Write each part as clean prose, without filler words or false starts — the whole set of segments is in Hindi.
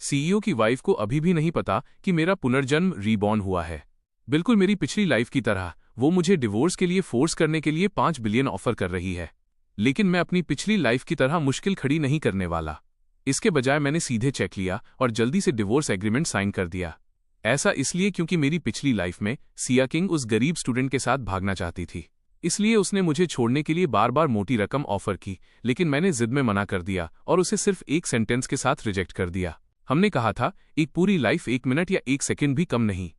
सीईओ की वाइफ को अभी भी नहीं पता कि मेरा पुनर्जन्म रीबॉर्न हुआ है। बिल्कुल मेरी पिछली लाइफ की तरह वो मुझे डिवोर्स के लिए फोर्स करने के लिए 5 बिलियन ऑफर कर रही है। लेकिन मैं अपनी पिछली लाइफ की तरह मुश्किल खड़ी नहीं करने वाला। इसके बजाय मैंने सीधे चेक लिया और जल्दी से डिवोर्स एग्रीमेंट साइन कर दिया। ऐसा इसलिए क्योंकि मेरी पिछली लाइफ में सिया किंग उस गरीब स्टूडेंट के साथ भागना चाहती थी। इसलिए उसने मुझे छोड़ने के लिए बार बार मोटी रकम ऑफर की, लेकिन मैंने जिद में मना कर दिया और उसे सिर्फ एक सेंटेंस के साथ रिजेक्ट कर दिया। हमने कहा था एक पूरी लाइफ 1 मिनट या 1 सेकंड भी कम नहीं।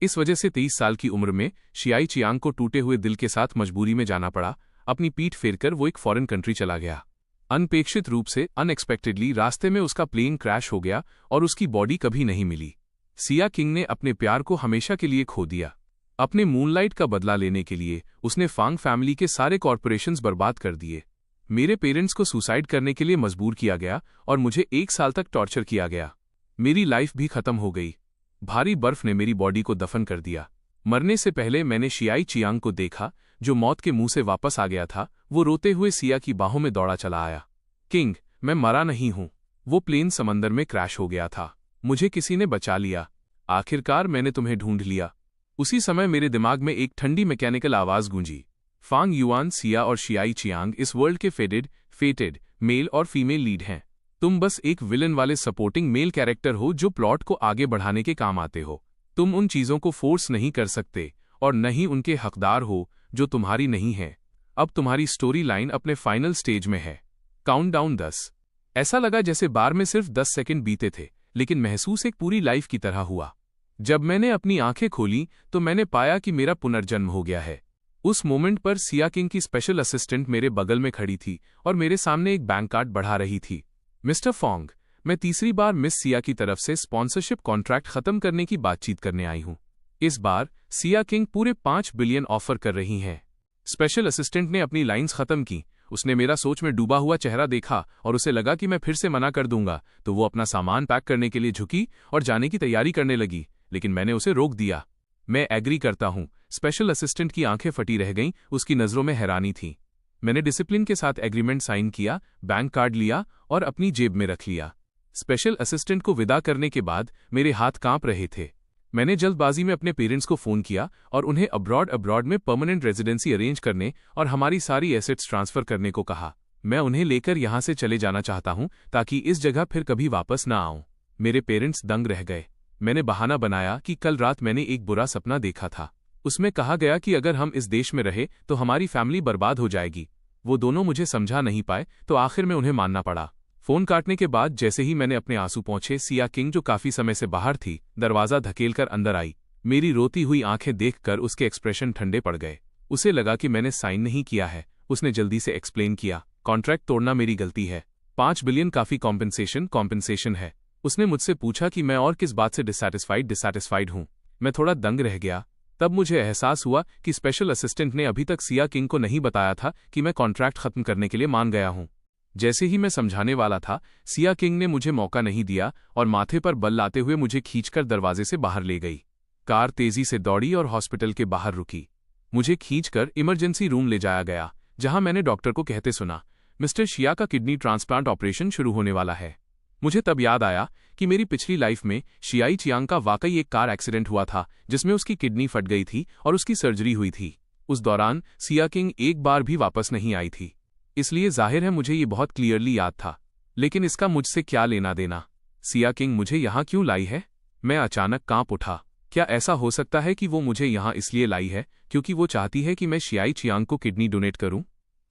इस वजह से 23 साल की उम्र में शियाई चियांग को टूटे हुए दिल के साथ मजबूरी में जाना पड़ा। अपनी पीठ फेरकर वो एक फॉरेन कंट्री चला गया। अनपेक्षित रूप से अनएक्सपेक्टेडली रास्ते में उसका प्लेन क्रैश हो गया और उसकी बॉडी कभी नहीं मिली। सिया किंग ने अपने प्यार को हमेशा के लिए खो दिया। अपने मूनलाइट का बदला लेने के लिए उसने फांग फैमिली के सारे कॉर्पोरेशंस बर्बाद कर दिए। मेरे पेरेंट्स को सुसाइड करने के लिए मजबूर किया गया और मुझे 1 साल तक टॉर्चर किया गया। मेरी लाइफ भी खत्म हो गई। भारी बर्फ ने मेरी बॉडी को दफन कर दिया। मरने से पहले मैंने शियाई चियांग को देखा, जो मौत के मुंह से वापस आ गया था। वो रोते हुए सिया की बाहों में दौड़ा चला आया। किंग, मैं मरा नहीं हूं। वो प्लेन समंदर में क्रैश हो गया था। मुझे किसी ने बचा लिया। आखिरकार मैंने तुम्हें ढूंढ लिया। उसी समय मेरे दिमाग में एक ठंडी मैकेनिकल आवाज गूंजी। फांग युआन, सिया और शियाई चियांग इस वर्ल्ड के फेटेड मेल और फीमेल लीड हैं। तुम बस एक विलन वाले सपोर्टिंग मेल कैरेक्टर हो जो प्लॉट को आगे बढ़ाने के काम आते हो। तुम उन चीजों को फोर्स नहीं कर सकते और न ही उनके हकदार हो जो तुम्हारी नहीं है। अब तुम्हारी स्टोरी लाइन अपने फाइनल स्टेज में है। काउंटडाउन 10। ऐसा लगा जैसे बार में सिर्फ 10 सेकंड बीते थे, लेकिन महसूस एक पूरी लाइफ की तरह हुआ। जब मैंने अपनी आंखें खोली तो मैंने पाया कि मेरा पुनर्जन्म हो गया है। उस मोमेंट पर सिया किंग की स्पेशल असिस्टेंट मेरे बगल में खड़ी थी और मेरे सामने एक बैंक कार्ड बढ़ा रही थी। मिस्टर फोंग, मैं तीसरी बार मिस सिया की तरफ से स्पॉन्सरशिप कॉन्ट्रैक्ट खत्म करने की बातचीत करने आई हूं। इस बार सिया किंग पूरे 5 बिलियन ऑफर कर रही हैं। स्पेशल असिस्टेंट ने अपनी लाइंस खत्म की। उसने मेरा सोच में डूबा हुआ चेहरा देखा और उसे लगा कि मैं फिर से मना कर दूंगा, तो वो अपना सामान पैक करने के लिए झुकी और जाने की तैयारी करने लगी, लेकिन मैंने उसे रोक दिया। मैं एग्री करता हूं। स्पेशल असिस्टेंट की आंखें फटी रह गईं, उसकी नजरों में हैरानी थी। मैंने डिसिप्लिन के साथ एग्रीमेंट साइन किया, बैंक कार्ड लिया और अपनी जेब में रख लिया। स्पेशल असिस्टेंट को विदा करने के बाद मेरे हाथ कांप रहे थे। मैंने जल्दबाजी में अपने पेरेंट्स को फोन किया और उन्हें अब्रॉड में परमानेंट रेजिडेंसी अरेंज करने और हमारी सारी एसेट्स ट्रांसफर करने को कहा। मैं उन्हें लेकर यहां से चले जाना चाहता हूं ताकि इस जगह फिर कभी वापस ना आऊं। मेरे पेरेंट्स दंग रह गए। मैंने बहाना बनाया कि कल रात मैंने एक बुरा सपना देखा था। उसमें कहा गया कि अगर हम इस देश में रहे तो हमारी फैमिली बर्बाद हो जाएगी। वो दोनों मुझे समझा नहीं पाए, तो आखिर में उन्हें मानना पड़ा। फोन काटने के बाद जैसे ही मैंने अपने आंसू पोंछे, सिया किंग जो काफी समय से बाहर थी, दरवाजा धकेलकर अंदर आई। मेरी रोती हुई आंखें देखकर उसके एक्सप्रेशन ठंडे पड़ गए। उसे लगा कि मैंने साइन नहीं किया है। उसने जल्दी से एक्सप्लेन किया, कॉन्ट्रैक्ट तोड़ना मेरी गलती है। 5 बिलियन काफी कॉम्पेंसेशन है। उसने मुझसे पूछा कि मैं और किस बात से डिसैटिस्फाइड हूं। मैं थोड़ा दंग रह गया। तब मुझे एहसास हुआ कि स्पेशल असिस्टेंट ने अभी तक सिया किंग को नहीं बताया था कि मैं कॉन्ट्रैक्ट खत्म करने के लिए मान गया हूं। जैसे ही मैं समझाने वाला था, सिया किंग ने मुझे मौका नहीं दिया और माथे पर बल लाते हुए मुझे खींचकर दरवाजे से बाहर ले गई। कार तेजी से दौड़ी और हॉस्पिटल के बाहर रुकी। मुझे खींचकर इमरजेंसी रूम ले जाया गया, जहां मैंने डॉक्टर को कहते सुना, मिस्टर शिया का किडनी ट्रांसप्लांट ऑपरेशन शुरू होने वाला है। मुझे तब याद आया कि मेरी पिछली लाइफ में शियाई चियांग का वाकई एक कार एक्सीडेंट हुआ था, जिसमें उसकी किडनी फट गई थी और उसकी सर्जरी हुई थी। उस दौरान सिया किंग एक बार भी वापस नहीं आई थी, इसलिए जाहिर है मुझे ये बहुत क्लियरली याद था। लेकिन इसका मुझसे क्या लेना देना? सिया किंग मुझे यहाँ क्यों लाई है? मैं अचानक कांप उठा। क्या ऐसा हो सकता है कि वो मुझे यहाँ इसलिए लाई है क्योंकि वो चाहती है कि मैं शियाई चियांग को किडनी डोनेट करूं?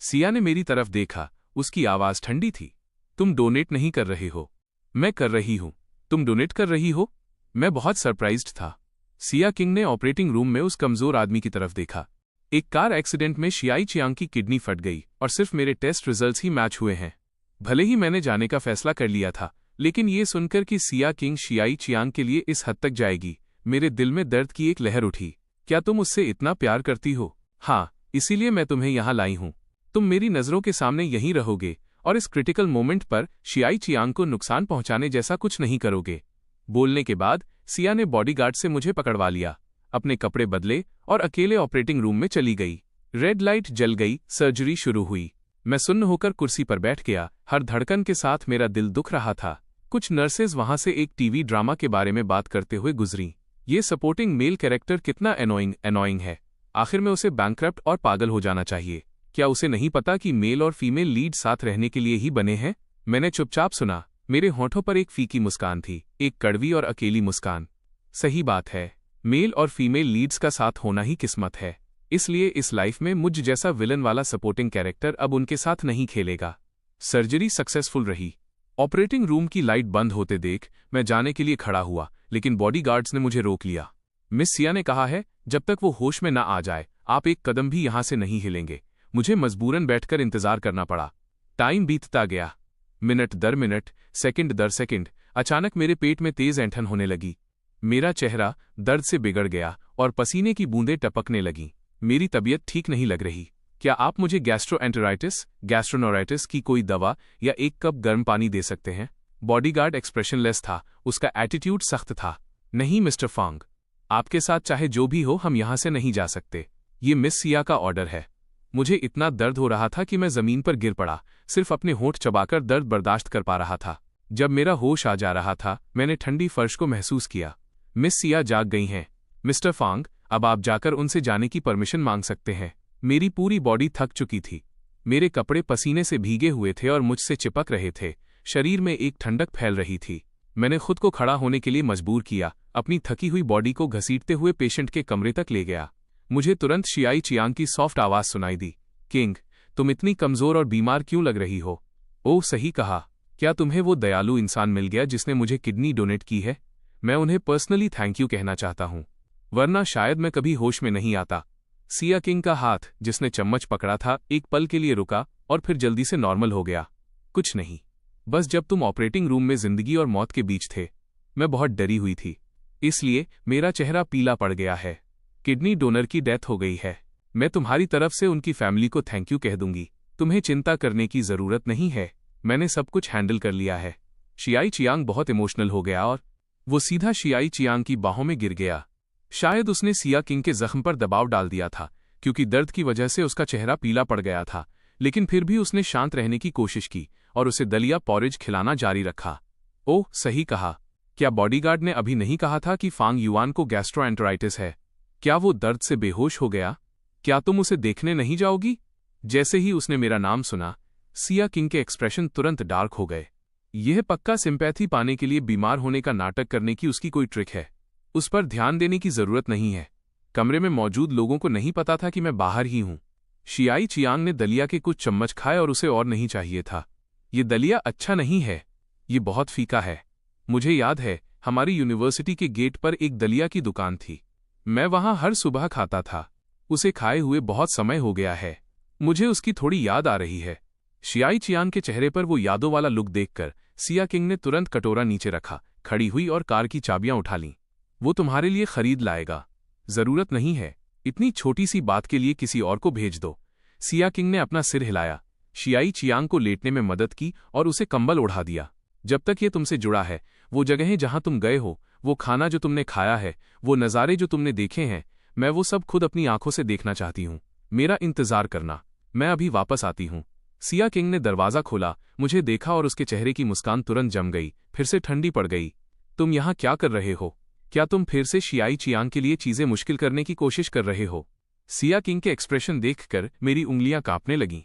सिया ने मेरी तरफ देखा। उसकी आवाज ठंडी थी। तुम डोनेट नहीं कर रहे हो। मैं कर रही हूं। तुम डोनेट कर रही हो? मैं बहुत सरप्राइज्ड था। सिया किंग ने ऑपरेटिंग रूम में उस कमजोर आदमी की तरफ देखा। एक कार एक्सीडेंट में शियाई चियांग की किडनी फट गई और सिर्फ मेरे टेस्ट रिजल्ट्स ही मैच हुए हैं। भले ही मैंने जाने का फैसला कर लिया था, लेकिन ये सुनकर कि सिया किंग शियाई चियांग के लिए इस हद तक जाएगी, मेरे दिल में दर्द की एक लहर उठी। क्या तुम उससे इतना प्यार करती हो? हाँ, इसीलिए मैं तुम्हें यहाँ लाई हूँ। तुम मेरी नजरों के सामने यहीं रहोगे और इस क्रिटिकल मोमेंट पर शियाई चियांग को नुकसान पहुंचाने जैसा कुछ नहीं करोगे। बोलने के बाद सिया ने बॉडीगार्ड से मुझे पकड़वा लिया, अपने कपड़े बदले और अकेले ऑपरेटिंग रूम में चली गई। रेड लाइट जल गई, सर्जरी शुरू हुई। मैं सुन्न होकर कुर्सी पर बैठ गया। हर धड़कन के साथ मेरा दिल दुख रहा था। कुछ नर्सेज वहां से एक टीवी ड्रामा के बारे में बात करते हुए गुजरी। ये सपोर्टिंग मेल कैरेक्टर कितना एनोइंग है। आखिर में उसे बैंकक्रप्ट और पागल हो जाना चाहिए। क्या उसे नहीं पता कि मेल और फीमेल लीड साथ रहने के लिए ही बने हैं? मैंने चुपचाप सुना। मेरे होठों पर एक फीकी मुस्कान थी, एक कड़वी और अकेली मुस्कान। सही बात है, मेल और फीमेल लीड्स का साथ होना ही किस्मत है। इसलिए इस लाइफ में मुझ जैसा विलन वाला सपोर्टिंग कैरेक्टर अब उनके साथ नहीं खेलेगा। सर्जरी सक्सेसफुल रही। ऑपरेटिंग रूम की लाइट बंद होते देख मैं जाने के लिए खड़ा हुआ, लेकिन बॉडीगार्ड्स ने मुझे रोक लिया। मिस सिया ने कहा है, जब तक वो होश में न आ जाए आप एक कदम भी यहां से नहीं हिलेंगे। मुझे मजबूरन बैठकर इंतजार करना पड़ा। टाइम बीतता गया, मिनट दर मिनट, सेकंड दर सेकंड। अचानक मेरे पेट में तेज ऐंठन होने लगी। मेरा चेहरा दर्द से बिगड़ गया और पसीने की बूंदें टपकने लगीं। मेरी तबीयत ठीक नहीं लग रही। क्या आप मुझे गैस्ट्रोनोराइटिस की कोई दवा या एक कप गर्म पानी दे सकते हैं? बॉडीगार्ड एक्सप्रेशनलेस था, उसका एटीट्यूड सख्त था। नहीं मिस्टर फांग, आपके साथ चाहे जो भी हो हम यहां से नहीं जा सकते। ये मिस सिया का ऑर्डर है। मुझे इतना दर्द हो रहा था कि मैं जमीन पर गिर पड़ा, सिर्फ अपने होंठ चबाकर दर्द बर्दाश्त कर पा रहा था। जब मेरा होश आ जा रहा था मैंने ठंडी फर्श को महसूस किया। मिस सिया जाग गई हैं। मिस्टर फांग, अब आप जाकर उनसे जाने की परमिशन मांग सकते हैं। मेरी पूरी बॉडी थक चुकी थी। मेरे कपड़े पसीने से भीगे हुए थे और मुझसे चिपक रहे थे। शरीर में एक ठंडक फैल रही थी। मैंने खुद को खड़ा होने के लिए मजबूर किया, अपनी थकी हुई बॉडी को घसीटते हुए पेशेंट के कमरे तक ले गया। मुझे तुरंत शियाई चियांग की सॉफ्ट आवाज सुनाई दी। किंग, तुम इतनी कमजोर और बीमार क्यों लग रही हो? ओह सही कहा। क्या तुम्हें वो दयालु इंसान मिल गया जिसने मुझे किडनी डोनेट की है? मैं उन्हें पर्सनली थैंक यू कहना चाहता हूं, वरना शायद मैं कभी होश में नहीं आता। सिया किंग का हाथ जिसने चम्मच पकड़ा था एक पल के लिए रुका और फिर जल्दी से नॉर्मल हो गया। कुछ नहीं, बस जब तुम ऑपरेटिंग रूम में जिंदगी और मौत के बीच थे मैं बहुत डरी हुई थी, इसलिए मेरा चेहरा पीला पड़ गया है। किडनी डोनर की डेथ हो गई है। मैं तुम्हारी तरफ से उनकी फैमिली को थैंक यू कह दूंगी। तुम्हें चिंता करने की जरूरत नहीं है, मैंने सब कुछ हैंडल कर लिया है। शियाई चियांग बहुत इमोशनल हो गया और वो सीधा शियाई चियांग की बाहों में गिर गया। शायद उसने सिया किंग के जख्म पर दबाव डाल दिया था, क्योंकि दर्द की वजह से उसका चेहरा पीला पड़ गया था, लेकिन फिर भी उसने शांत रहने की कोशिश की और उसे दलिया पॉरेज खिलाना जारी रखा। ओह सही कहा। क्या बॉडीगार्ड ने अभी नहीं कहा था कि फांग युआन को गैस्ट्रोएंटेराइटिस है? क्या वो दर्द से बेहोश हो गया? क्या तुम उसे देखने नहीं जाओगी? जैसे ही उसने मेरा नाम सुना सिया किंग के एक्सप्रेशन तुरंत डार्क हो गए। यह पक्का सिंपैथी पाने के लिए बीमार होने का नाटक करने की उसकी कोई ट्रिक है। उस पर ध्यान देने की जरूरत नहीं है। कमरे में मौजूद लोगों को नहीं पता था कि मैं बाहर ही हूं। शियाई चियांग ने दलिया के कुछ चम्मच खाए और उसे और नहीं चाहिए था। ये दलिया अच्छा नहीं है, ये बहुत फीका है। मुझे याद है हमारी यूनिवर्सिटी के गेट पर एक दलिया की दुकान थी। मैं वहां हर सुबह खाता था। उसे खाए हुए बहुत समय हो गया है। मुझे उसकी थोड़ी याद आ रही है। शियाई चियांग के चेहरे पर वो यादों वाला लुक देखकर सिया किंग ने तुरंत कटोरा नीचे रखा, खड़ी हुई और कार की चाबियां उठा लीं। वो तुम्हारे लिए खरीद लाएगा। जरूरत नहीं है, इतनी छोटी सी बात के लिए किसी और को भेज दो। सिया किंग ने अपना सिर हिलाया, शियाई चियांग को लेटने में मदद की और उसे कंबल ओढ़ा दिया। जब तक ये तुमसे जुड़ा है, वो जगहें जहां तुम गए हो, वो खाना जो तुमने खाया है, वो नज़ारे जो तुमने देखे हैं, मैं वो सब खुद अपनी आंखों से देखना चाहती हूं। मेरा इंतजार करना, मैं अभी वापस आती हूं। सिया किंग ने दरवाजा खोला, मुझे देखा और उसके चेहरे की मुस्कान तुरंत जम गई, फिर से ठंडी पड़ गई। तुम यहां क्या कर रहे हो? क्या तुम फिर से शियाई चियांग के लिए चीजें मुश्किल करने की कोशिश कर रहे हो? सिया किंग के एक्सप्रेशन देखकर मेरी उंगलियां कांपने लगीं।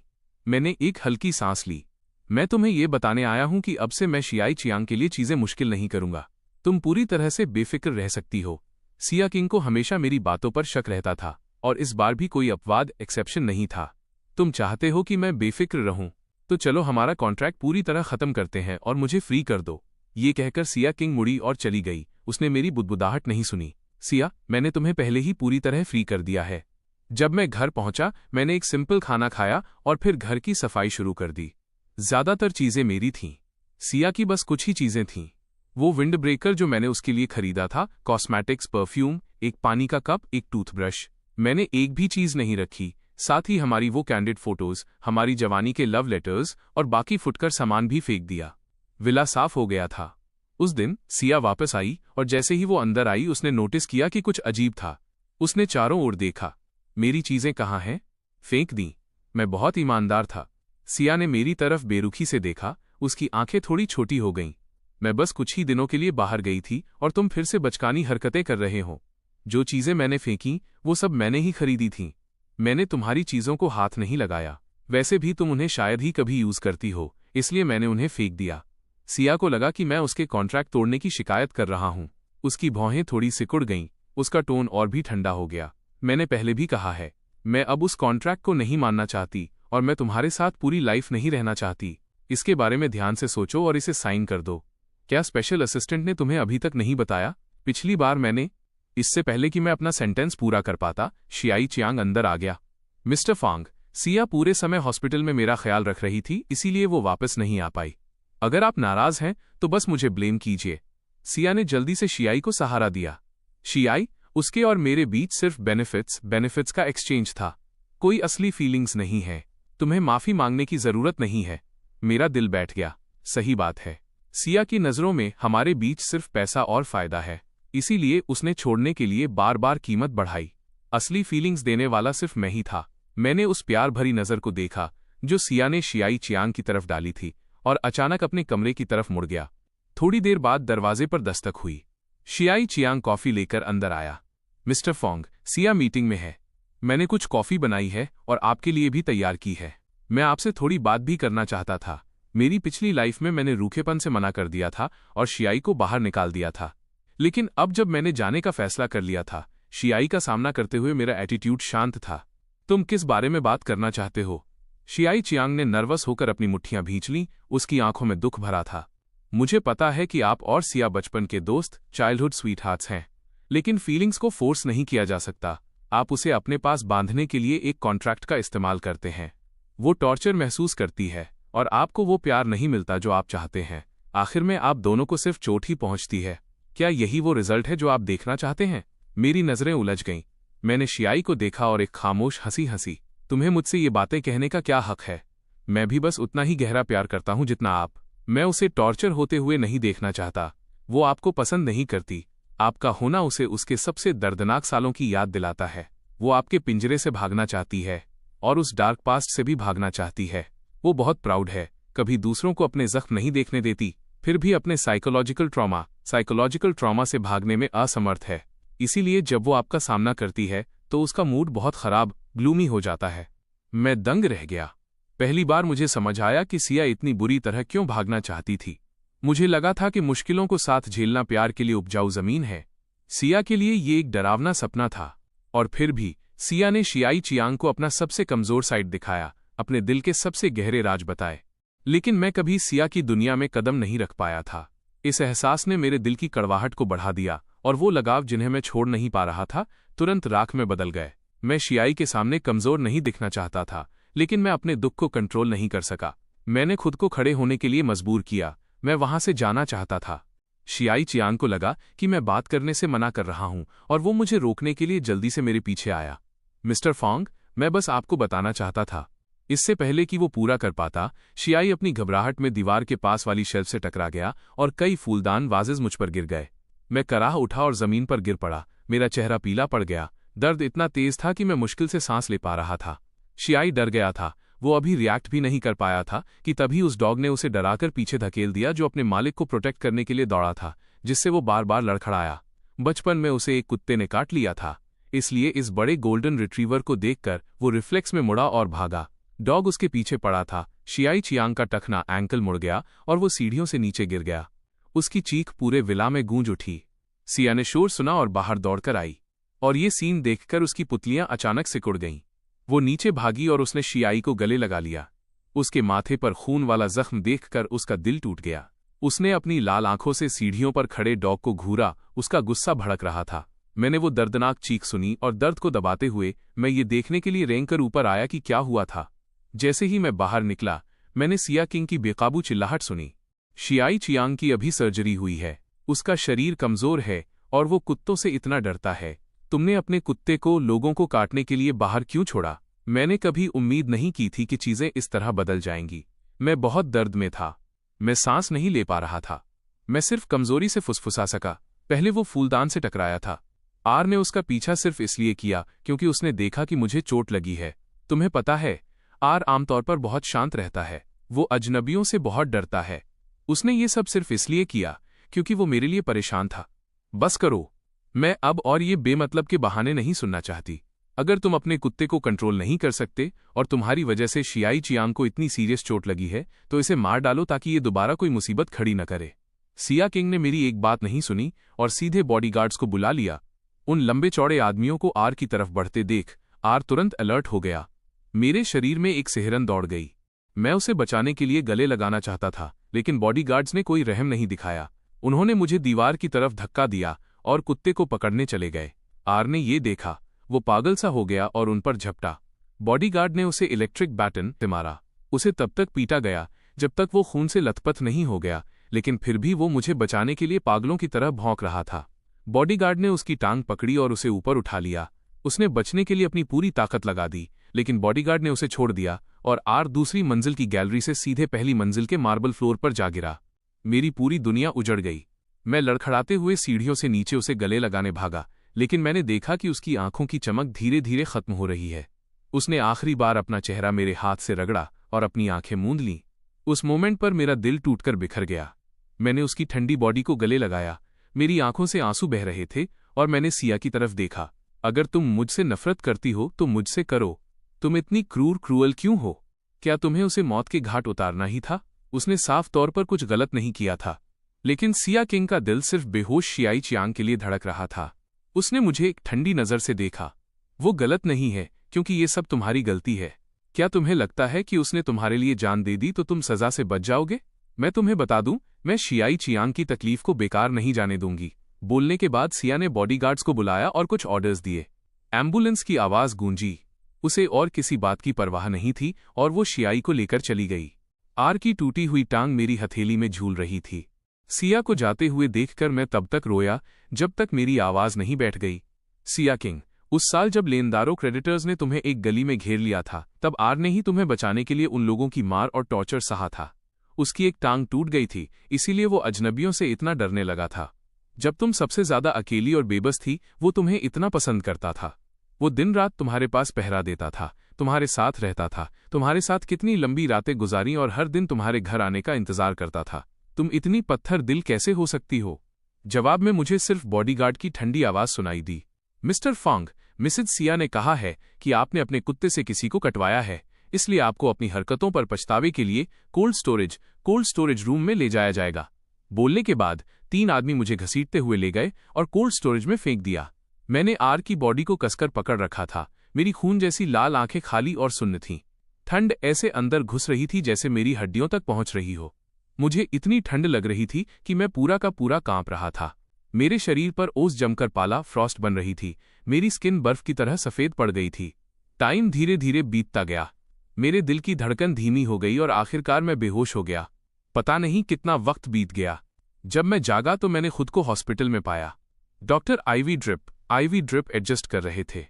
मैंने एक हल्की सांस ली। मैं तुम्हें ये बताने आया हूं कि अब से मैं शियाई चियांग के लिए चीजें मुश्किल नहीं करूंगा। तुम पूरी तरह से बेफिक्र रह सकती हो। सिया किंग को हमेशा मेरी बातों पर शक रहता था और इस बार भी कोई अपवाद एक्सेप्शन नहीं था। तुम चाहते हो कि मैं बेफिक्र रहूं, तो चलो हमारा कॉन्ट्रैक्ट पूरी तरह खत्म करते हैं और मुझे फ्री कर दो। ये कहकर सिया किंग मुड़ी और चली गई। उसने मेरी बुदबुदाहट नहीं सुनी। सिया, मैंने तुम्हें पहले ही पूरी तरह फ्री कर दिया है। जब मैं घर पहुंचा मैंने एक सिंपल खाना खाया और फिर घर की सफाई शुरू कर दी। ज्यादातर चीजें मेरी थीं। सिया की बस कुछ ही चीजें थीं। वो विंड ब्रेकर जो मैंने उसके लिए खरीदा था, कॉस्मेटिक्स, परफ्यूम, एक पानी का कप, एक टूथब्रश। मैंने एक भी चीज नहीं रखी। साथ ही हमारी वो कैंडिड फोटोज, हमारी जवानी के लव लेटर्स और बाकी फुटकर सामान भी फेंक दिया। विला साफ हो गया था। उस दिन सिया वापस आई और जैसे ही वो अंदर आई उसने नोटिस किया कि कुछ अजीब था। उसने चारों ओर देखा। मेरी चीजें कहाँ हैं? फेंक दी। मैं बहुत ईमानदार था। सिया ने मेरी तरफ बेरुखी से देखा, उसकी आंखें थोड़ी छोटी हो गईं। मैं बस कुछ ही दिनों के लिए बाहर गई थी और तुम फिर से बचकानी हरकतें कर रहे हो। जो चीजें मैंने फेंकी वो सब मैंने ही खरीदी थीं। मैंने तुम्हारी चीजों को हाथ नहीं लगाया। वैसे भी तुम उन्हें शायद ही कभी यूज करती हो, इसलिए मैंने उन्हें फेंक दिया। सिया को लगा कि मैं उसके कॉन्ट्रैक्ट तोड़ने की शिकायत कर रहा हूं। उसकी भौहें थोड़ी सिकुड़ गईं, उसका टोन और भी ठंडा हो गया। मैंने पहले भी कहा है, मैं अब उस कॉन्ट्रैक्ट को नहीं मानना चाहती और मैं तुम्हारे साथ पूरी लाइफ नहीं रहना चाहती। इसके बारे में ध्यान से सोचो और इसे साइन कर दो। क्या स्पेशल असिस्टेंट ने तुम्हें अभी तक नहीं बताया? पिछली बार मैंने इससे पहले कि मैं अपना सेंटेंस पूरा कर पाता, शियाई चियांग अंदर आ गया। मिस्टर फांग, सिया पूरे समय हॉस्पिटल में मेरा ख्याल रख रही थी, इसीलिए वो वापस नहीं आ पाई। अगर आप नाराज हैं तो बस मुझे ब्लेम कीजिए। सिया ने जल्दी से शियाई को सहारा दिया। शियाई, उसके और मेरे बीच सिर्फ बेनिफिट्स का एक्सचेंज था। कोई असली फीलिंग्स नहीं है। तुम्हें माफी मांगने की जरूरत नहीं है। मेरा दिल बैठ गया। सही बात है। सिया की नजरों में हमारे बीच सिर्फ पैसा और फायदा है, इसीलिए उसने छोड़ने के लिए बार बार कीमत बढ़ाई। असली फीलिंग्स देने वाला सिर्फ मैं ही था। मैंने उस प्यार भरी नजर को देखा जो सिया ने शियाई चियांग की तरफ डाली थी और अचानक अपने कमरे की तरफ मुड़ गया। थोड़ी देर बाद दरवाजे पर दस्तक हुई। शियाई चियांग कॉफी लेकर अंदर आया। मिस्टर फोंग, सिया मीटिंग में है। मैंने कुछ कॉफी बनाई है और आपके लिए भी तैयार की है। मैं आपसे थोड़ी बात भी करना चाहता था। मेरी पिछली लाइफ में मैंने रूखेपन से मना कर दिया था और शियाई को बाहर निकाल दिया था, लेकिन अब जब मैंने जाने का फैसला कर लिया था, शियाई का सामना करते हुए मेरा एटीट्यूड शांत था। तुम किस बारे में बात करना चाहते हो? शियाई चियांग ने नर्वस होकर अपनी मुट्ठियां भींच लीं, उसकी आंखों में दुख भरा था। मुझे पता है कि आप और सिया बचपन के दोस्त, चाइल्डहुड स्वीटहार्ट्स हैं, लेकिन फीलिंग्स को फोर्स नहीं किया जा सकता। आप उसे अपने पास बांधने के लिए एक कॉन्ट्रैक्ट का इस्तेमाल करते हैं। वो टॉर्चर महसूस करती है और आपको वो प्यार नहीं मिलता जो आप चाहते हैं। आखिर में आप दोनों को सिर्फ चोट ही पहुंचती है। क्या यही वो रिजल्ट है जो आप देखना चाहते हैं? मेरी नजरें उलझ गईं। मैंने शियाई को देखा और एक खामोश हंसी हंसी। तुम्हें मुझसे ये बातें कहने का क्या हक है? मैं भी बस उतना ही गहरा प्यार करता हूं जितना आप। मैं उसे टॉर्चर होते हुए नहीं देखना चाहता। वो आपको पसंद नहीं करती। आपका होना उसे उसके सबसे दर्दनाक सालों की याद दिलाता है। वो आपके पिंजरे से भागना चाहती है और उस डार्क पास्ट से भी भागना चाहती है। वो बहुत प्राउड है, कभी दूसरों को अपने जख्म नहीं देखने देती, फिर भी अपने साइकोलॉजिकल ट्रॉमा से भागने में असमर्थ है। इसीलिए जब वो आपका सामना करती है तो उसका मूड बहुत खराब, ग्लूमी हो जाता है। मैं दंग रह गया। पहली बार मुझे समझ आया कि सिया इतनी बुरी तरह क्यों भागना चाहती थी। मुझे लगा था कि मुश्किलों को साथ झेलना प्यार के लिए उपजाऊ जमीन है। सिया के लिए ये एक डरावना सपना था। और फिर भी सिया ने शियाई चियांग को अपना सबसे कमजोर साइड दिखाया, अपने दिल के सबसे गहरे राज बताए। लेकिन मैं कभी सिया की दुनिया में कदम नहीं रख पाया था। इस एहसास ने मेरे दिल की कड़वाहट को बढ़ा दिया और वो लगाव जिन्हें मैं छोड़ नहीं पा रहा था, तुरंत राख में बदल गए। मैं शियाई के सामने कमजोर नहीं दिखना चाहता था, लेकिन मैं अपने दुख को कंट्रोल नहीं कर सका। मैंने खुद को खड़े होने के लिए मजबूर किया। मैं वहां से जाना चाहता था। शियाई चियांग को लगा कि मैं बात करने से मना कर रहा हूं और वो मुझे रोकने के लिए जल्दी से मेरे पीछे आया। मिस्टर फोंग, मैं बस आपको बताना चाहता था। इससे पहले कि वो पूरा कर पाता, शियाई अपनी घबराहट में दीवार के पास वाली शेल्फ से टकरा गया और कई फूलदान वाजेज मुझ पर गिर गए। मैं कराह उठा और जमीन पर गिर पड़ा। मेरा चेहरा पीला पड़ गया। दर्द इतना तेज था कि मैं मुश्किल से सांस ले पा रहा था। शियाई डर गया था। वो अभी रिएक्ट भी नहीं कर पाया था कि तभी उस डॉग ने उसे डराकर पीछे धकेल दिया, जो अपने मालिक को प्रोटेक्ट करने के लिए दौड़ा था, जिससे वो बार बार लड़खड़ाया। बचपन में उसे एक कुत्ते ने काट लिया था, इसलिए इस बड़े गोल्डन रिट्रीवर को देखकर वो रिफ्लेक्स में मुड़ा और भागा। डॉग उसके पीछे पड़ा था। शियाई चियांग का टखना एंकल मुड़ गया और वो सीढ़ियों से नीचे गिर गया। उसकी चीख पूरे विला में गूंज उठी। सिया ने शोर सुना और बाहर दौड़कर आई, और ये सीन देखकर उसकी पुतलियां अचानक सिकुड़ गईं। वो नीचे भागी और उसने शियाई को गले लगा लिया। उसके माथे पर खून वाला जख्म देखकर उसका दिल टूट गया। उसने अपनी लाल आंखों से सीढ़ियों पर खड़े डॉग को घूरा। उसका गुस्सा भड़क रहा था। मैंने वो दर्दनाक चीख सुनी और दर्द को दबाते हुए मैं ये देखने के लिए रेंग कर ऊपर आया कि क्या हुआ था। जैसे ही मैं बाहर निकला, मैंने सिया किंग की बेकाबू चिल्लाहट सुनी। शियाई चियांग की अभी सर्जरी हुई है। उसका शरीर कमजोर है और वो कुत्तों से इतना डरता है। तुमने अपने कुत्ते को लोगों को काटने के लिए बाहर क्यों छोड़ा? मैंने कभी उम्मीद नहीं की थी कि चीजें इस तरह बदल जाएंगी। मैं बहुत दर्द में था। मैं सांस नहीं ले पा रहा था। मैं सिर्फ कमजोरी से फुसफुसा सका। पहले वो फूलदान से टकराया था। आर ने उसका पीछा सिर्फ इसलिए किया क्योंकि उसने देखा कि मुझे चोट लगी है। तुम्हें पता है, आर आमतौर पर बहुत शांत रहता है। वो अजनबियों से बहुत डरता है। उसने ये सब सिर्फ इसलिए किया क्योंकि वो मेरे लिए परेशान था। बस करो, मैं अब और ये बेमतलब के बहाने नहीं सुनना चाहती। अगर तुम अपने कुत्ते को कंट्रोल नहीं कर सकते और तुम्हारी वजह से शियाई चियांग को इतनी सीरियस चोट लगी है तो इसे मार डालो ताकि ये दोबारा कोई मुसीबत खड़ी न करे। सिया किंग ने मेरी एक बात नहीं सुनी और सीधे बॉडीगार्ड्स को बुला लिया। उन लंबे चौड़े आदमियों को आर की तरफ बढ़ते देख आर तुरंत अलर्ट हो गया। मेरे शरीर में एक सिहरन दौड़ गई। मैं उसे बचाने के लिए गले लगाना चाहता था, लेकिन बॉडीगार्ड्स ने कोई रहम नहीं दिखाया। उन्होंने मुझे दीवार की तरफ धक्का दिया और कुत्ते को पकड़ने चले गए। आर ने ये देखा, वो पागल सा हो गया और उन पर झपटा। बॉडीगार्ड ने उसे इलेक्ट्रिक बैटन से मारा। उसे तब तक पीटा गया जब तक वो खून से लथपथ नहीं हो गया, लेकिन फिर भी वो मुझे बचाने के लिए पागलों की तरह भौंक रहा था। बॉडीगार्ड ने उसकी टांग पकड़ी और उसे ऊपर उठा लिया। उसने बचने के लिए अपनी पूरी ताकत लगा दी, लेकिन बॉडीगार्ड ने उसे छोड़ दिया और आर दूसरी मंजिल की गैलरी से सीधे पहली मंजिल के मार्बल फ्लोर पर जा गिरा। मेरी पूरी दुनिया उजड़ गई। मैं लड़खड़ाते हुए सीढ़ियों से नीचे उसे गले लगाने भागा, लेकिन मैंने देखा कि उसकी आंखों की चमक धीरे धीरे खत्म हो रही है। उसने आखिरी बार अपना चेहरा मेरे हाथ से रगड़ा और अपनी आंखें मूंद लीं। उस मोमेंट पर मेरा दिल टूटकर बिखर गया। मैंने उसकी ठंडी बॉडी को गले लगाया। मेरी आंखों से आंसू बह रहे थे और मैंने सिया की तरफ देखा। अगर तुम मुझसे नफरत करती हो तो मुझसे करो। तुम इतनी क्रूअल क्यों हो? क्या तुम्हें उसे मौत के घाट उतारना ही था? उसने साफ तौर पर कुछ गलत नहीं किया था, लेकिन सिया किंग का दिल सिर्फ बेहोश शियाई चियांग के लिए धड़क रहा था। उसने मुझे एक ठंडी नज़र से देखा। वो गलत नहीं है क्योंकि ये सब तुम्हारी गलती है। क्या तुम्हें लगता है कि उसने तुम्हारे लिए जान दे दी तो तुम सजा से बच जाओगे? मैं तुम्हें बता दूं, मैं शियाई चियांग की तकलीफ को बेकार नहीं जाने दूंगी। बोलने के बाद सिया ने बॉडीगार्ड्स को बुलाया और कुछ ऑर्डर्स दिए। एम्बुलेंस की आवाज गूंजी। उसे और किसी बात की परवाह नहीं थी और वो शियाई को लेकर चली गई। आर की टूटी हुई टांग मेरी हथेली में झूल रही थी। सिया को जाते हुए देखकर मैं तब तक रोया जब तक मेरी आवाज नहीं बैठ गई। सिया किंग, उस साल जब लेनदारों क्रेडिटर्स ने तुम्हें एक गली में घेर लिया था, तब आर ने ही तुम्हें बचाने के लिए उन लोगों की मार और टॉर्चर सहा था। उसकी एक टांग टूट गई थी, इसीलिए वो अजनबियों से इतना डरने लगा था। जब तुम सबसे ज्यादा अकेली और बेबस थी, वो तुम्हें इतना पसंद करता था। वो दिन रात तुम्हारे पास पहरा देता था, तुम्हारे साथ रहता था, तुम्हारे साथ कितनी लंबी रातें गुजारी और हर दिन तुम्हारे घर आने का इंतजार करता था। तुम इतनी पत्थर दिल कैसे हो सकती हो? जवाब में मुझे सिर्फ बॉडीगार्ड की ठंडी आवाज सुनाई दी। मिस्टर फॉन्ग, मिसेज सिया ने कहा है कि आपने अपने कुत्ते से किसी को कटवाया है, इसलिए आपको अपनी हरकतों पर पछतावे के लिए कोल्ड स्टोरेज रूम में ले जाया जाएगा। बोलने के बाद 3 आदमी मुझे घसीटते हुए ले गए और कोल्ड स्टोरेज में फेंक दिया। मैंने आर की बॉडी को कसकर पकड़ रखा था। मेरी खून जैसी लाल आंखें खाली और सुन्न थीं। ठंड ऐसे अंदर घुस रही थी जैसे मेरी हड्डियों तक पहुंच रही हो। मुझे इतनी ठंड लग रही थी कि मैं पूरा का पूरा कांप रहा था। मेरे शरीर पर ओस जमकर पाला फ्रॉस्ट बन रही थी। मेरी स्किन बर्फ की तरह सफेद पड़ गई थी। टाइम धीरे धीरे बीतता गया। मेरे दिल की धड़कन धीमी हो गई और आखिरकार मैं बेहोश हो गया। पता नहीं कितना वक्त बीत गया। जब मैं जागा तो मैंने खुद को हॉस्पिटल में पाया। डॉक्टर आईवी ड्रिप एडजस्ट कर रहे थे।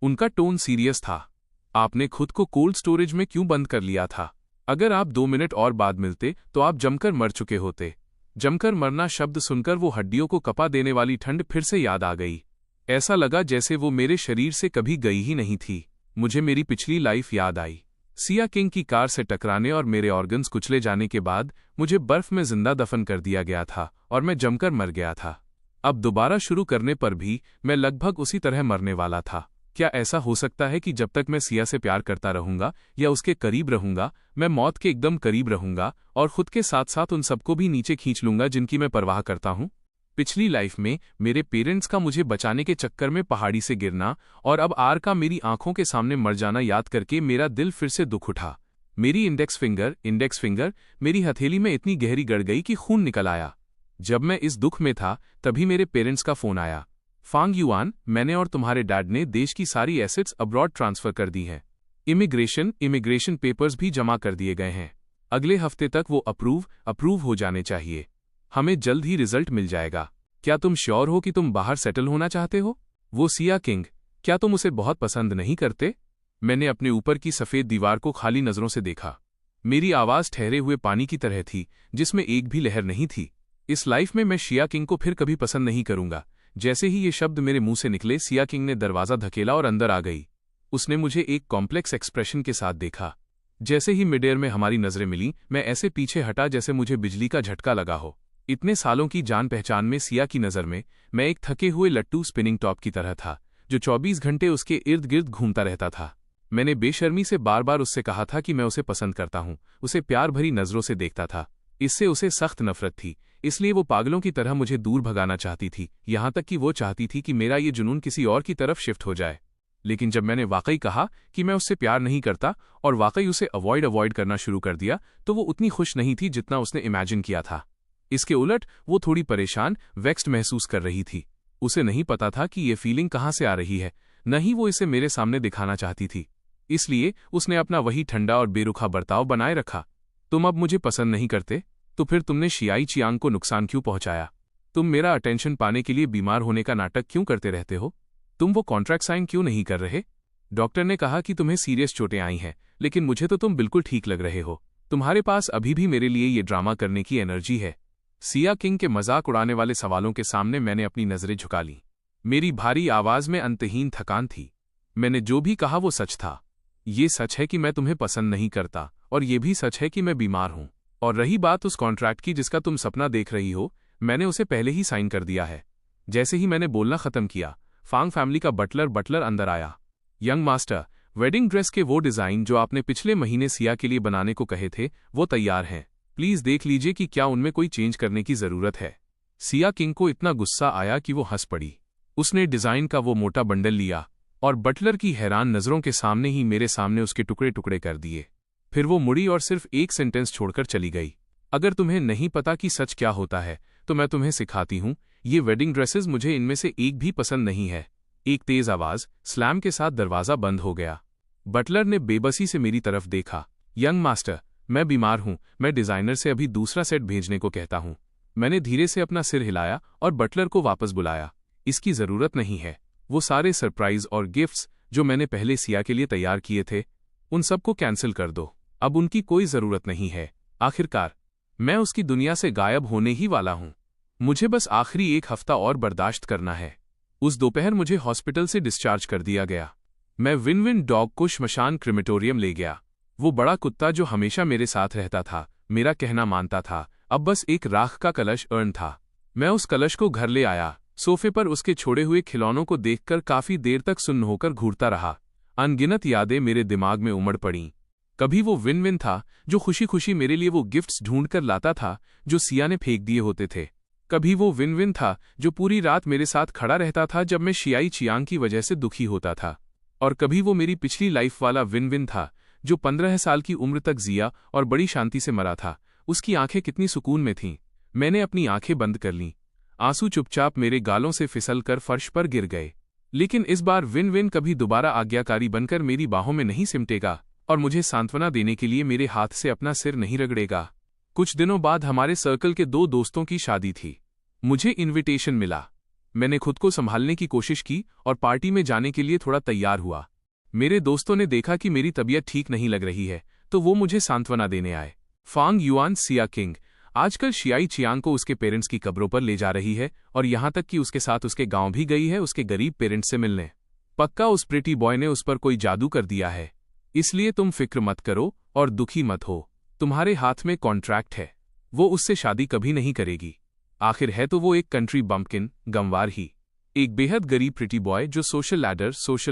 उनका टोन सीरियस था। आपने खुद को कोल्ड स्टोरेज में क्यों बंद कर लिया था? अगर आप 2 मिनट और बाद मिलते तो आप जमकर मर चुके होते। जमकर मरना शब्द सुनकर वो हड्डियों को कपा देने वाली ठंड फिर से याद आ गई। ऐसा लगा जैसे वो मेरे शरीर से कभी गई ही नहीं थी। मुझे मेरी पिछली लाइफ याद आई। सिया किंग की कार से टकराने और मेरे ऑर्गन्स कुचले जाने के बाद मुझे बर्फ में जिंदा दफन कर दिया गया था और मैं जमकर मर गया था। अब दोबारा शुरू करने पर भी मैं लगभग उसी तरह मरने वाला था। क्या ऐसा हो सकता है कि जब तक मैं सिया से प्यार करता रहूंगा या उसके करीब रहूंगा, मैं मौत के एकदम करीब रहूंगा और खुद के साथ साथ उन सबको भी नीचे खींच लूंगा जिनकी मैं परवाह करता हूं? पिछली लाइफ में मेरे पेरेंट्स का मुझे बचाने के चक्कर में पहाड़ी से गिरना और अब आर का मेरी आंखों के सामने मर जाना याद करके मेरा दिल फिर से दुख उठा। मेरी इंडेक्स फिंगर मेरी हथेली में इतनी गहरी गड़ गई कि खून निकल आया। जब मैं इस दुख में था तभी मेरे पेरेंट्स का फोन आया। फांग युआन, मैंने और तुम्हारे डैड ने देश की सारी एसेट्स अब्रॉड ट्रांसफर कर दी हैं। इमिग्रेशन पेपर्स भी जमा कर दिए गए हैं। अगले हफ्ते तक वो अप्रूव हो जाने चाहिए। हमें जल्द ही रिजल्ट मिल जाएगा। क्या तुम श्योर हो कि तुम बाहर सेटल होना चाहते हो? वो सिया किंग, क्या तुम उसे बहुत पसंद नहीं करते? मैंने अपने ऊपर की सफेद दीवार को खाली नजरों से देखा। मेरी आवाज ठहरे हुए पानी की तरह थी जिसमें एक भी लहर नहीं थी। इस लाइफ में मैं सिया किंग को फिर कभी पसंद नहीं करूंगा। जैसे ही ये शब्द मेरे मुंह से निकले, सिया किंग ने दरवाजा धकेला और अंदर आ गई। उसने मुझे एक कॉम्प्लेक्स एक्सप्रेशन के साथ देखा। जैसे ही मिड एयर में हमारी नजरें मिली, मैं ऐसे पीछे हटा जैसे मुझे बिजली का झटका लगा हो। इतने सालों की जान पहचान में सिया की नज़र में मैं एक थके हुए लट्टू स्पिनिंग टॉप की तरह था, जो 24 घंटे उसके इर्द गिर्द घूमता रहता था। मैंने बेशर्मी से बार बार उससे कहा था कि मैं उसे पसंद करता हूं, उसे प्यार भरी नज़रों से देखता था। इससे उसे सख्त नफरत थी, इसलिए वो पागलों की तरह मुझे दूर भगाना चाहती थी, यहां तक कि वो चाहती थी कि मेरा ये जुनून किसी और की तरफ शिफ्ट हो जाए। लेकिन जब मैंने वाकई कहा कि मैं उससे प्यार नहीं करता और वाकई उसे अवॉइड करना शुरू कर दिया, तो वो उतनी खुश नहीं थी जितना उसने इमेजिन किया था। इसके उलट वो थोड़ी परेशान, वेक्स्ड महसूस कर रही थी। उसे नहीं पता था कि ये फीलिंग कहाँ से आ रही है, न ही वो इसे मेरे सामने दिखाना चाहती थी। इसलिए उसने अपना वही ठंडा और बेरुखा बर्ताव बनाए रखा। तुम अब मुझे पसंद नहीं करते, तो फिर तुमने शियाई चियांग को नुकसान क्यों पहुंचाया? तुम मेरा अटेंशन पाने के लिए बीमार होने का नाटक क्यों करते रहते हो? तुम वो कॉन्ट्रैक्ट साइन क्यों नहीं कर रहे? डॉक्टर ने कहा कि तुम्हें सीरियस चोटें आई हैं, लेकिन मुझे तो तुम बिल्कुल ठीक लग रहे हो। तुम्हारे पास अभी भी मेरे लिए ये ड्रामा करने की एनर्जी है। सिया किंग के मजाक उड़ाने वाले सवालों के सामने मैंने अपनी नजरें झुका लीं। मेरी भारी आवाज में अंतहीन थकान थी। मैंने जो भी कहा वो सच था। ये सच है कि मैं तुम्हें पसंद नहीं करता, और ये भी सच है कि मैं बीमार हूं। और रही बात उस कॉन्ट्रैक्ट की जिसका तुम सपना देख रही हो, मैंने उसे पहले ही साइन कर दिया है। जैसे ही मैंने बोलना खत्म किया, फांग फैमिली का बटलर अंदर आया। यंग मास्टर, वेडिंग ड्रेस के वो डिजाइन जो आपने पिछले महीने सिया के लिए बनाने को कहे थे, वो तैयार हैं। प्लीज देख लीजिए कि क्या उनमें कोई चेंज करने की जरूरत है। सिया किंग को इतना गुस्सा आया कि वो हंस पड़ी। उसने डिजाइन का वो मोटा बंडल लिया और बटलर की हैरान नजरों के सामने ही मेरे सामने उसके टुकड़े टुकड़े कर दिए। फिर वो मुड़ी और सिर्फ एक सेंटेंस छोड़कर चली गई। अगर तुम्हें नहीं पता कि सच क्या होता है, तो मैं तुम्हें सिखाती हूं। ये वेडिंग ड्रेसेस मुझे इनमें से एक भी पसंद नहीं है। एक तेज आवाज स्लैम के साथ दरवाजा बंद हो गया। बटलर ने बेबसी से मेरी तरफ देखा। यंग मास्टर, मैं बीमार हूं, मैं डिजाइनर से अभी दूसरा सेट भेजने को कहता हूं। मैंने धीरे से अपना सिर हिलाया और बटलर को वापस बुलाया। इसकी जरूरत नहीं है। वो सारे सरप्राइज और गिफ्ट्स जो मैंने पहले सिया के लिए तैयार किए थे, उन सबको कैंसिल कर दो। अब उनकी कोई जरूरत नहीं है। आखिरकार मैं उसकी दुनिया से गायब होने ही वाला हूं। मुझे बस आखिरी एक हफ्ता और बर्दाश्त करना है। उस दोपहर मुझे हॉस्पिटल से डिस्चार्ज कर दिया गया। मैं विन विन डॉग को श्मशान क्रिमेटोरियम ले गया। वो बड़ा कुत्ता जो हमेशा मेरे साथ रहता था, मेरा कहना मानता था, अब बस एक राख का कलश अर्न था। मैं उस कलश को घर ले आया। सोफे पर उसके छोड़े हुए खिलौनों को देखकर काफी देर तक सुन्न होकर घूरता रहा। अनगिनत यादें मेरे दिमाग में उमड़ पड़ीं। कभी वो विन विन था जो खुशी खुशी मेरे लिए वो गिफ्ट्स ढूंढ कर लाता था जो सिया ने फेंक दिए होते थे। कभी वो विन विन था जो पूरी रात मेरे साथ खड़ा रहता था जब मैं शियाई चियांग की वजह से दुखी होता था। और कभी वो मेरी पिछली लाइफ वाला विन विन था जो 15 साल की उम्र तक जिया और बड़ी शांति से मरा था। उसकी आंखें कितनी सुकून में थीं। मैंने अपनी आंखें बंद कर लीं। आंसू चुपचाप मेरे गालों से फिसल कर फर्श पर गिर गए। लेकिन इस बार विन विन कभी दोबारा आज्ञाकारी बनकर मेरी बाहों में नहीं सिमटेगा और मुझे सांत्वना देने के लिए मेरे हाथ से अपना सिर नहीं रगड़ेगा। कुछ दिनों बाद हमारे सर्कल के 2 दोस्तों की शादी थी। मुझे इनविटेशन मिला। मैंने खुद को संभालने की कोशिश की और पार्टी में जाने के लिए थोड़ा तैयार हुआ। मेरे दोस्तों ने देखा कि मेरी तबीयत ठीक नहीं लग रही है, तो वो मुझे सांत्वना देने आए। फांग युआन सिया किंग आजकल शियाई चियांग को उसके पेरेंट्स की कब्रों पर ले जा रही है और यहां तक कि उसके साथ उसके गांव भी गई है उसके गरीब पेरेंट्स से मिलने। पक्का उस प्रिटी बॉय ने उस पर कोई जादू कर दिया है। इसलिए तुम फिक्र मत करो और दुखी मत हो। तुम्हारे हाथ में कॉन्ट्रैक्ट है। वो उससे शादी कभी नहीं करेगी। आखिर है तो वो एक कंट्री बम्पकिन, गंवार ही, एक बेहद गरीब प्रिटी बॉय जो सोशल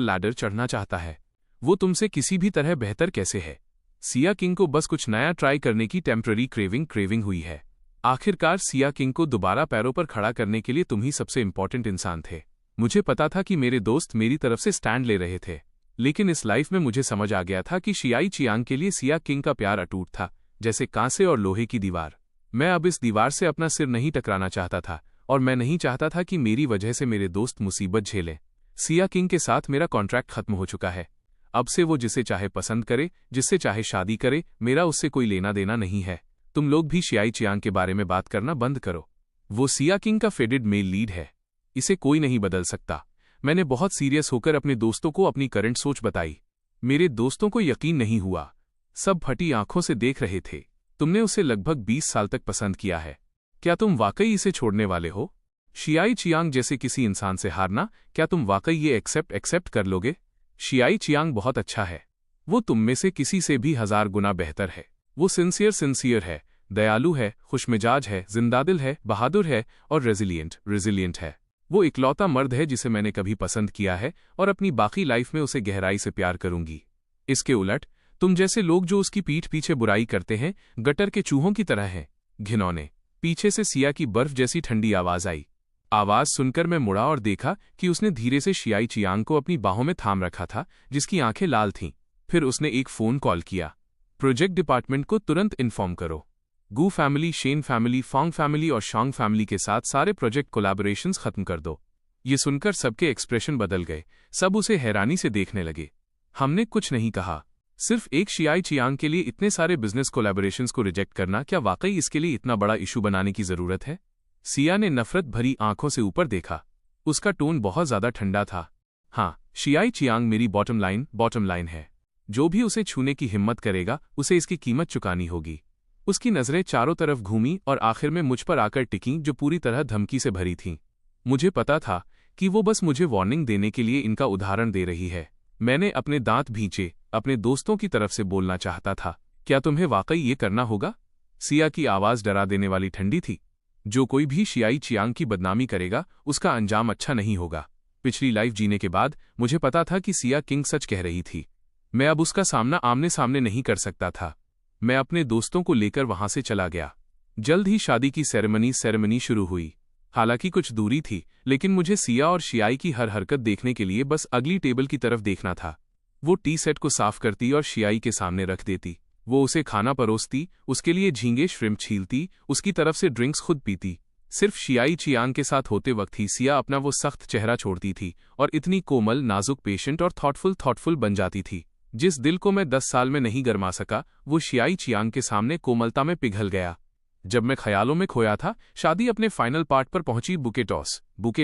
लैडर चढ़ना चाहता है। वो तुमसे किसी भी तरह बेहतर कैसे है? सिया किंग को बस कुछ नया ट्राई करने की टेम्पररी क्रेविंग हुई है। आखिरकार सिया किंग को दोबारा पैरों पर खड़ा करने के लिए तुम ही सबसे इंपॉर्टेंट इंसान थे। मुझे पता था कि मेरे दोस्त मेरी तरफ से स्टैंड ले रहे थे, लेकिन इस लाइफ में मुझे समझ आ गया था कि शियाई चियांग के लिए सिया किंग का प्यार अटूट था, जैसे कांसे और लोहे की दीवार। मैं अब इस दीवार से अपना सिर नहीं टकराना चाहता था और मैं नहीं चाहता था कि मेरी वजह से मेरे दोस्त मुसीबत झेलें। सिया किंग के साथ मेरा कॉन्ट्रैक्ट खत्म हो चुका है। अब से वो जिसे चाहे पसंद करे, जिससे चाहे शादी करे, मेरा उससे कोई लेना देना नहीं है। तुम लोग भी शियाई चियांग के बारे में बात करना बंद करो। वो सिया किंग का फेडेड मेल लीड है। इसे कोई नहीं बदल सकता। मैंने बहुत सीरियस होकर अपने दोस्तों को अपनी करंट सोच बताई। मेरे दोस्तों को यकीन नहीं हुआ। सब फटी आंखों से देख रहे थे। तुमने उसे लगभग 20 साल तक पसंद किया है। क्या तुम वाकई इसे छोड़ने वाले हो? शियाई चियांग जैसे किसी इंसान से हारना, क्या तुम वाकई ये एक्सेप्ट कर लोगे? शियाई चियांग बहुत अच्छा है। वो तुम में से किसी से भी 1000 गुना बेहतर है। वो सिंसियर है, दयालु है, खुशमिजाज है, जिंदादिल है, बहादुर है और रेजिलिएंट है। वो इकलौता मर्द है जिसे मैंने कभी पसंद किया है और अपनी बाकी लाइफ में उसे गहराई से प्यार करूंगी। इसके उलट तुम जैसे लोग जो उसकी पीठ पीछे बुराई करते हैं, गटर के चूहों की तरह हैं, घिनौने। पीछे से सिया की बर्फ जैसी ठंडी आवाज आई। आवाज सुनकर मैं मुड़ा और देखा कि उसने धीरे से शियाई चियांग को अपनी बाहों में थाम रखा था, जिसकी आंखें लाल थीं। फिर उसने एक फोन कॉल किया। प्रोजेक्ट डिपार्टमेंट को तुरंत इन्फॉर्म करो। गू फैमिली, शेन फैमिली, फॉन्ग फैमिली और शॉन्ग फैमिली के साथ सारे प्रोजेक्ट कोलैबोरेशंस खत्म कर दो। ये सुनकर सबके एक्सप्रेशन बदल गए। सब उसे हैरानी से देखने लगे। हमने कुछ नहीं कहा। सिर्फ एक शियाई चियांग के लिए इतने सारे बिजनेस कोलैबोरेशंस को रिजेक्ट करना, क्या वाकई इसके लिए इतना बड़ा इशू बनाने की जरूरत है? सिया ने नफरत भरी आंखों से ऊपर देखा। उसका टोन बहुत ज्यादा ठंडा था। हाँ, शियाई चियांग मेरी बॉटम लाइन है। जो भी उसे छूने की हिम्मत करेगा, उसे इसकी कीमत चुकानी होगी। उसकी नजरें चारों तरफ घूमी और आखिर में मुझ पर आकर टिकीं, जो पूरी तरह धमकी से भरी थीं। मुझे पता था कि वो बस मुझे वार्निंग देने के लिए इनका उदाहरण दे रही है। मैंने अपने दांत भींचे, अपने दोस्तों की तरफ से बोलना चाहता था, क्या तुम्हें वाकई ये करना होगा? सिया की आवाज डरा देने वाली ठंडी थी। जो कोई भी शियाई चियांग की बदनामी करेगा, उसका अंजाम अच्छा नहीं होगा। पिछली लाइफ जीने के बाद मुझे पता था कि सिया किंग सच कह रही थी। मैं अब उसका सामना आमने सामने नहीं कर सकता था। मैं अपने दोस्तों को लेकर वहां से चला गया। जल्द ही शादी की सेरेमनी शुरू हुई। हालांकि कुछ दूरी थी, लेकिन मुझे सिया और शियाई की हर हरकत देखने के लिए बस अगली टेबल की तरफ देखना था। वो टी सेट को साफ करती और शियाई के सामने रख देती। वो उसे खाना परोसती, उसके लिए झींगे श्रिम्प छीलती, उसकी तरफ से ड्रिंक्स खुद पीती। सिर्फ शियाई चियांग के साथ होते वक्त ही सिया अपना वो सख्त चेहरा छोड़ती थी और इतनी कोमल, नाजुक, पेशेंट और थॉटफुल बन जाती थी। जिस दिल को मैं 10 साल में नहीं गरमा सका, वो शियाई चियांग के सामने कोमलता में पिघल गया। जब मैं ख्यालों में खोया था, शादी अपने फाइनल पार्ट पर पहुंची। Bouquet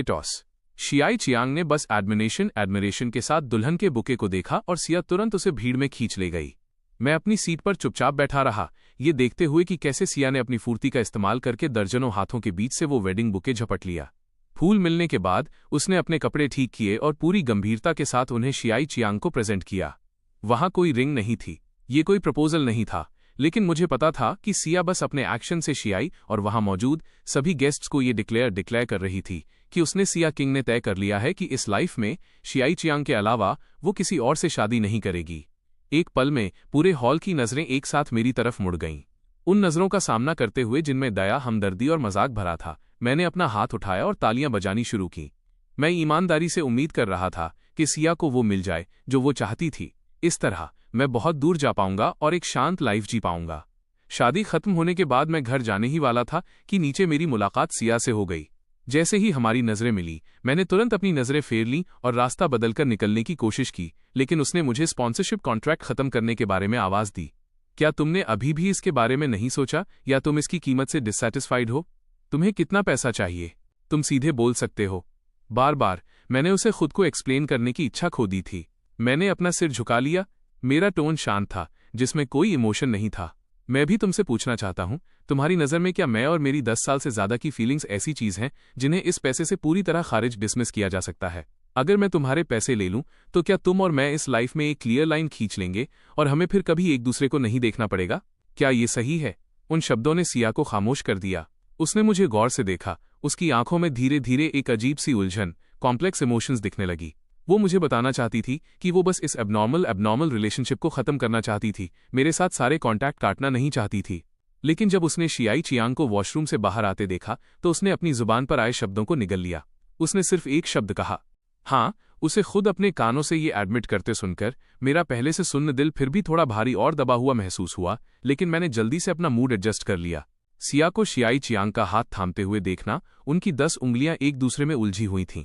toss. शियाई चियांग ने बस एडमिरेशन के साथ दुल्हन के बुके को देखा और सिया तुरंत उसे भीड़ में खींच ले गई। मैं अपनी सीट पर चुपचाप बैठा रहा, ये देखते हुए कि कैसे सिया ने अपनी फुर्ती का इस्तेमाल करके दर्जनों हाथों के बीच से वो वेडिंग बुके झपट लिया। फूल मिलने के बाद उसने अपने कपड़े ठीक किए और पूरी गंभीरता के साथ उन्हें शियाई चियांग को प्रेजेंट किया। वहां कोई रिंग नहीं थी, ये कोई प्रपोजल नहीं था, लेकिन मुझे पता था कि सिया बस अपने एक्शन से शियाई और वहां मौजूद सभी गेस्ट्स को ये डिक्लेयर कर रही थी कि उसने, सिया किंग ने तय कर लिया है कि इस लाइफ में शियाई चियांग के अलावा वो किसी और से शादी नहीं करेगी। एक पल में पूरे हॉल की नजरें एक साथ मेरी तरफ मुड़ गईं। उन नजरों का सामना करते हुए जिनमें दया, हमदर्दी और मजाक भरा था, मैंने अपना हाथ उठाया और तालियां बजानी शुरू की। मैं ईमानदारी से उम्मीद कर रहा था कि सिया को वो मिल जाए जो वो चाहती थी। इस तरह मैं बहुत दूर जा पाऊंगा और एक शांत लाइफ जी पाऊंगा। शादी खत्म होने के बाद मैं घर जाने ही वाला था कि नीचे मेरी मुलाकात सिया से हो गई। जैसे ही हमारी नजरें मिली, मैंने तुरंत अपनी नजरें फेर लीं और रास्ता बदलकर निकलने की कोशिश की, लेकिन उसने मुझे स्पॉन्सरशिप कॉन्ट्रैक्ट खत्म करने के बारे में आवाज दी। क्या तुमने अभी भी इसके बारे में नहीं सोचा, या तुम इसकी कीमत से डिससैटिस्फाइड हो? तुम्हें कितना पैसा चाहिए? तुम सीधे बोल सकते हो। बार बार मैंने उसे खुद को एक्सप्लेन करने की इच्छा खो दी थी। मैंने अपना सिर झुका लिया। मेरा टोन शांत था, जिसमें कोई इमोशन नहीं था। मैं भी तुमसे पूछना चाहता हूं, तुम्हारी नज़र में क्या मैं और मेरी 10 साल से ज्यादा की फीलिंग्स ऐसी चीज हैं जिन्हें इस पैसे से पूरी तरह खारिज डिसमिस किया जा सकता है? अगर मैं तुम्हारे पैसे ले लूं, तो क्या तुम और मैं इस लाइफ में एक क्लियर लाइन खींच लेंगे और हमें फिर कभी एक दूसरे को नहीं देखना पड़ेगा? क्या ये सही है? उन शब्दों ने सिया को खामोश कर दिया। उसने मुझे गौर से देखा। उसकी आंखों में धीरे धीरे एक अजीब सी उलझन, कॉम्प्लेक्स इमोशंस दिखने लगी। वो मुझे बताना चाहती थी कि वो बस इस एबनॉर्मल रिलेशनशिप को खत्म करना चाहती थी, मेरे साथ सारे कॉन्टैक्ट काटना नहीं चाहती थी। लेकिन जब उसने शियाई चियांग को वॉशरूम से बाहर आते देखा, तो उसने अपनी जुबान पर आए शब्दों को निगल लिया। उसने सिर्फ एक शब्द कहा, हाँ। उसे खुद अपने कानों से ये एडमिट करते सुनकर मेरा पहले से सुन्न दिल फिर भी थोड़ा भारी और दबा हुआ महसूस हुआ, लेकिन मैंने जल्दी से अपना मूड एडजस्ट कर लिया। सिया को शियाई चियांग का हाथ थामते हुए देखना, उनकी 10 उंगलियां एक दूसरे में उलझी हुई थीं।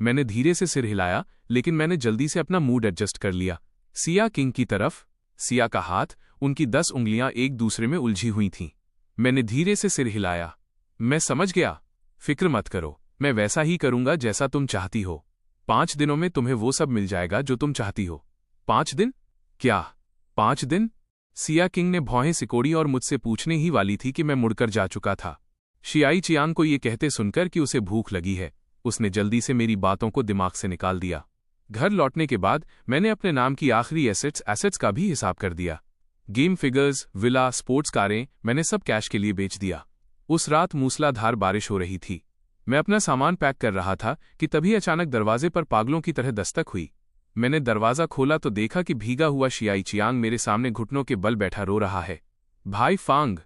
मैंने धीरे से सिर हिलाया, लेकिन मैंने जल्दी से अपना मूड एडजस्ट कर लिया। सिया किंग की तरफ। सिया का हाथ, उनकी 10 उंगलियां एक दूसरे में उलझी हुई थीं। मैंने धीरे से सिर हिलाया। मैं समझ गया। फिक्र मत करो, मैं वैसा ही करूंगा जैसा तुम चाहती हो। 5 दिनों में तुम्हें वो सब मिल जाएगा जो तुम चाहती हो। 5 दिन? क्या 5 दिन? सिया किंग ने भौहें सिकोड़ी और मुझसे पूछने ही वाली थी कि मैं मुड़कर जा चुका था। शियाई चियांग को ये कहते सुनकर कि उसे भूख लगी है, उसने जल्दी से मेरी बातों को दिमाग से निकाल दिया। घर लौटने के बाद मैंने अपने नाम की आखिरी एसेट्स का भी हिसाब कर दिया। गेम फिगर्स, विला, स्पोर्ट्स कारें, मैंने सब कैश के लिए बेच दिया। उस रात मूसलाधार बारिश हो रही थी। मैं अपना सामान पैक कर रहा था कि तभी अचानक दरवाजे पर पागलों की तरह दस्तक हुई। मैंने दरवाजा खोला तो देखा कि भीगा हुआ शियाई चियांग मेरे सामने घुटनों के बल बैठा रो रहा है। भाई फांग,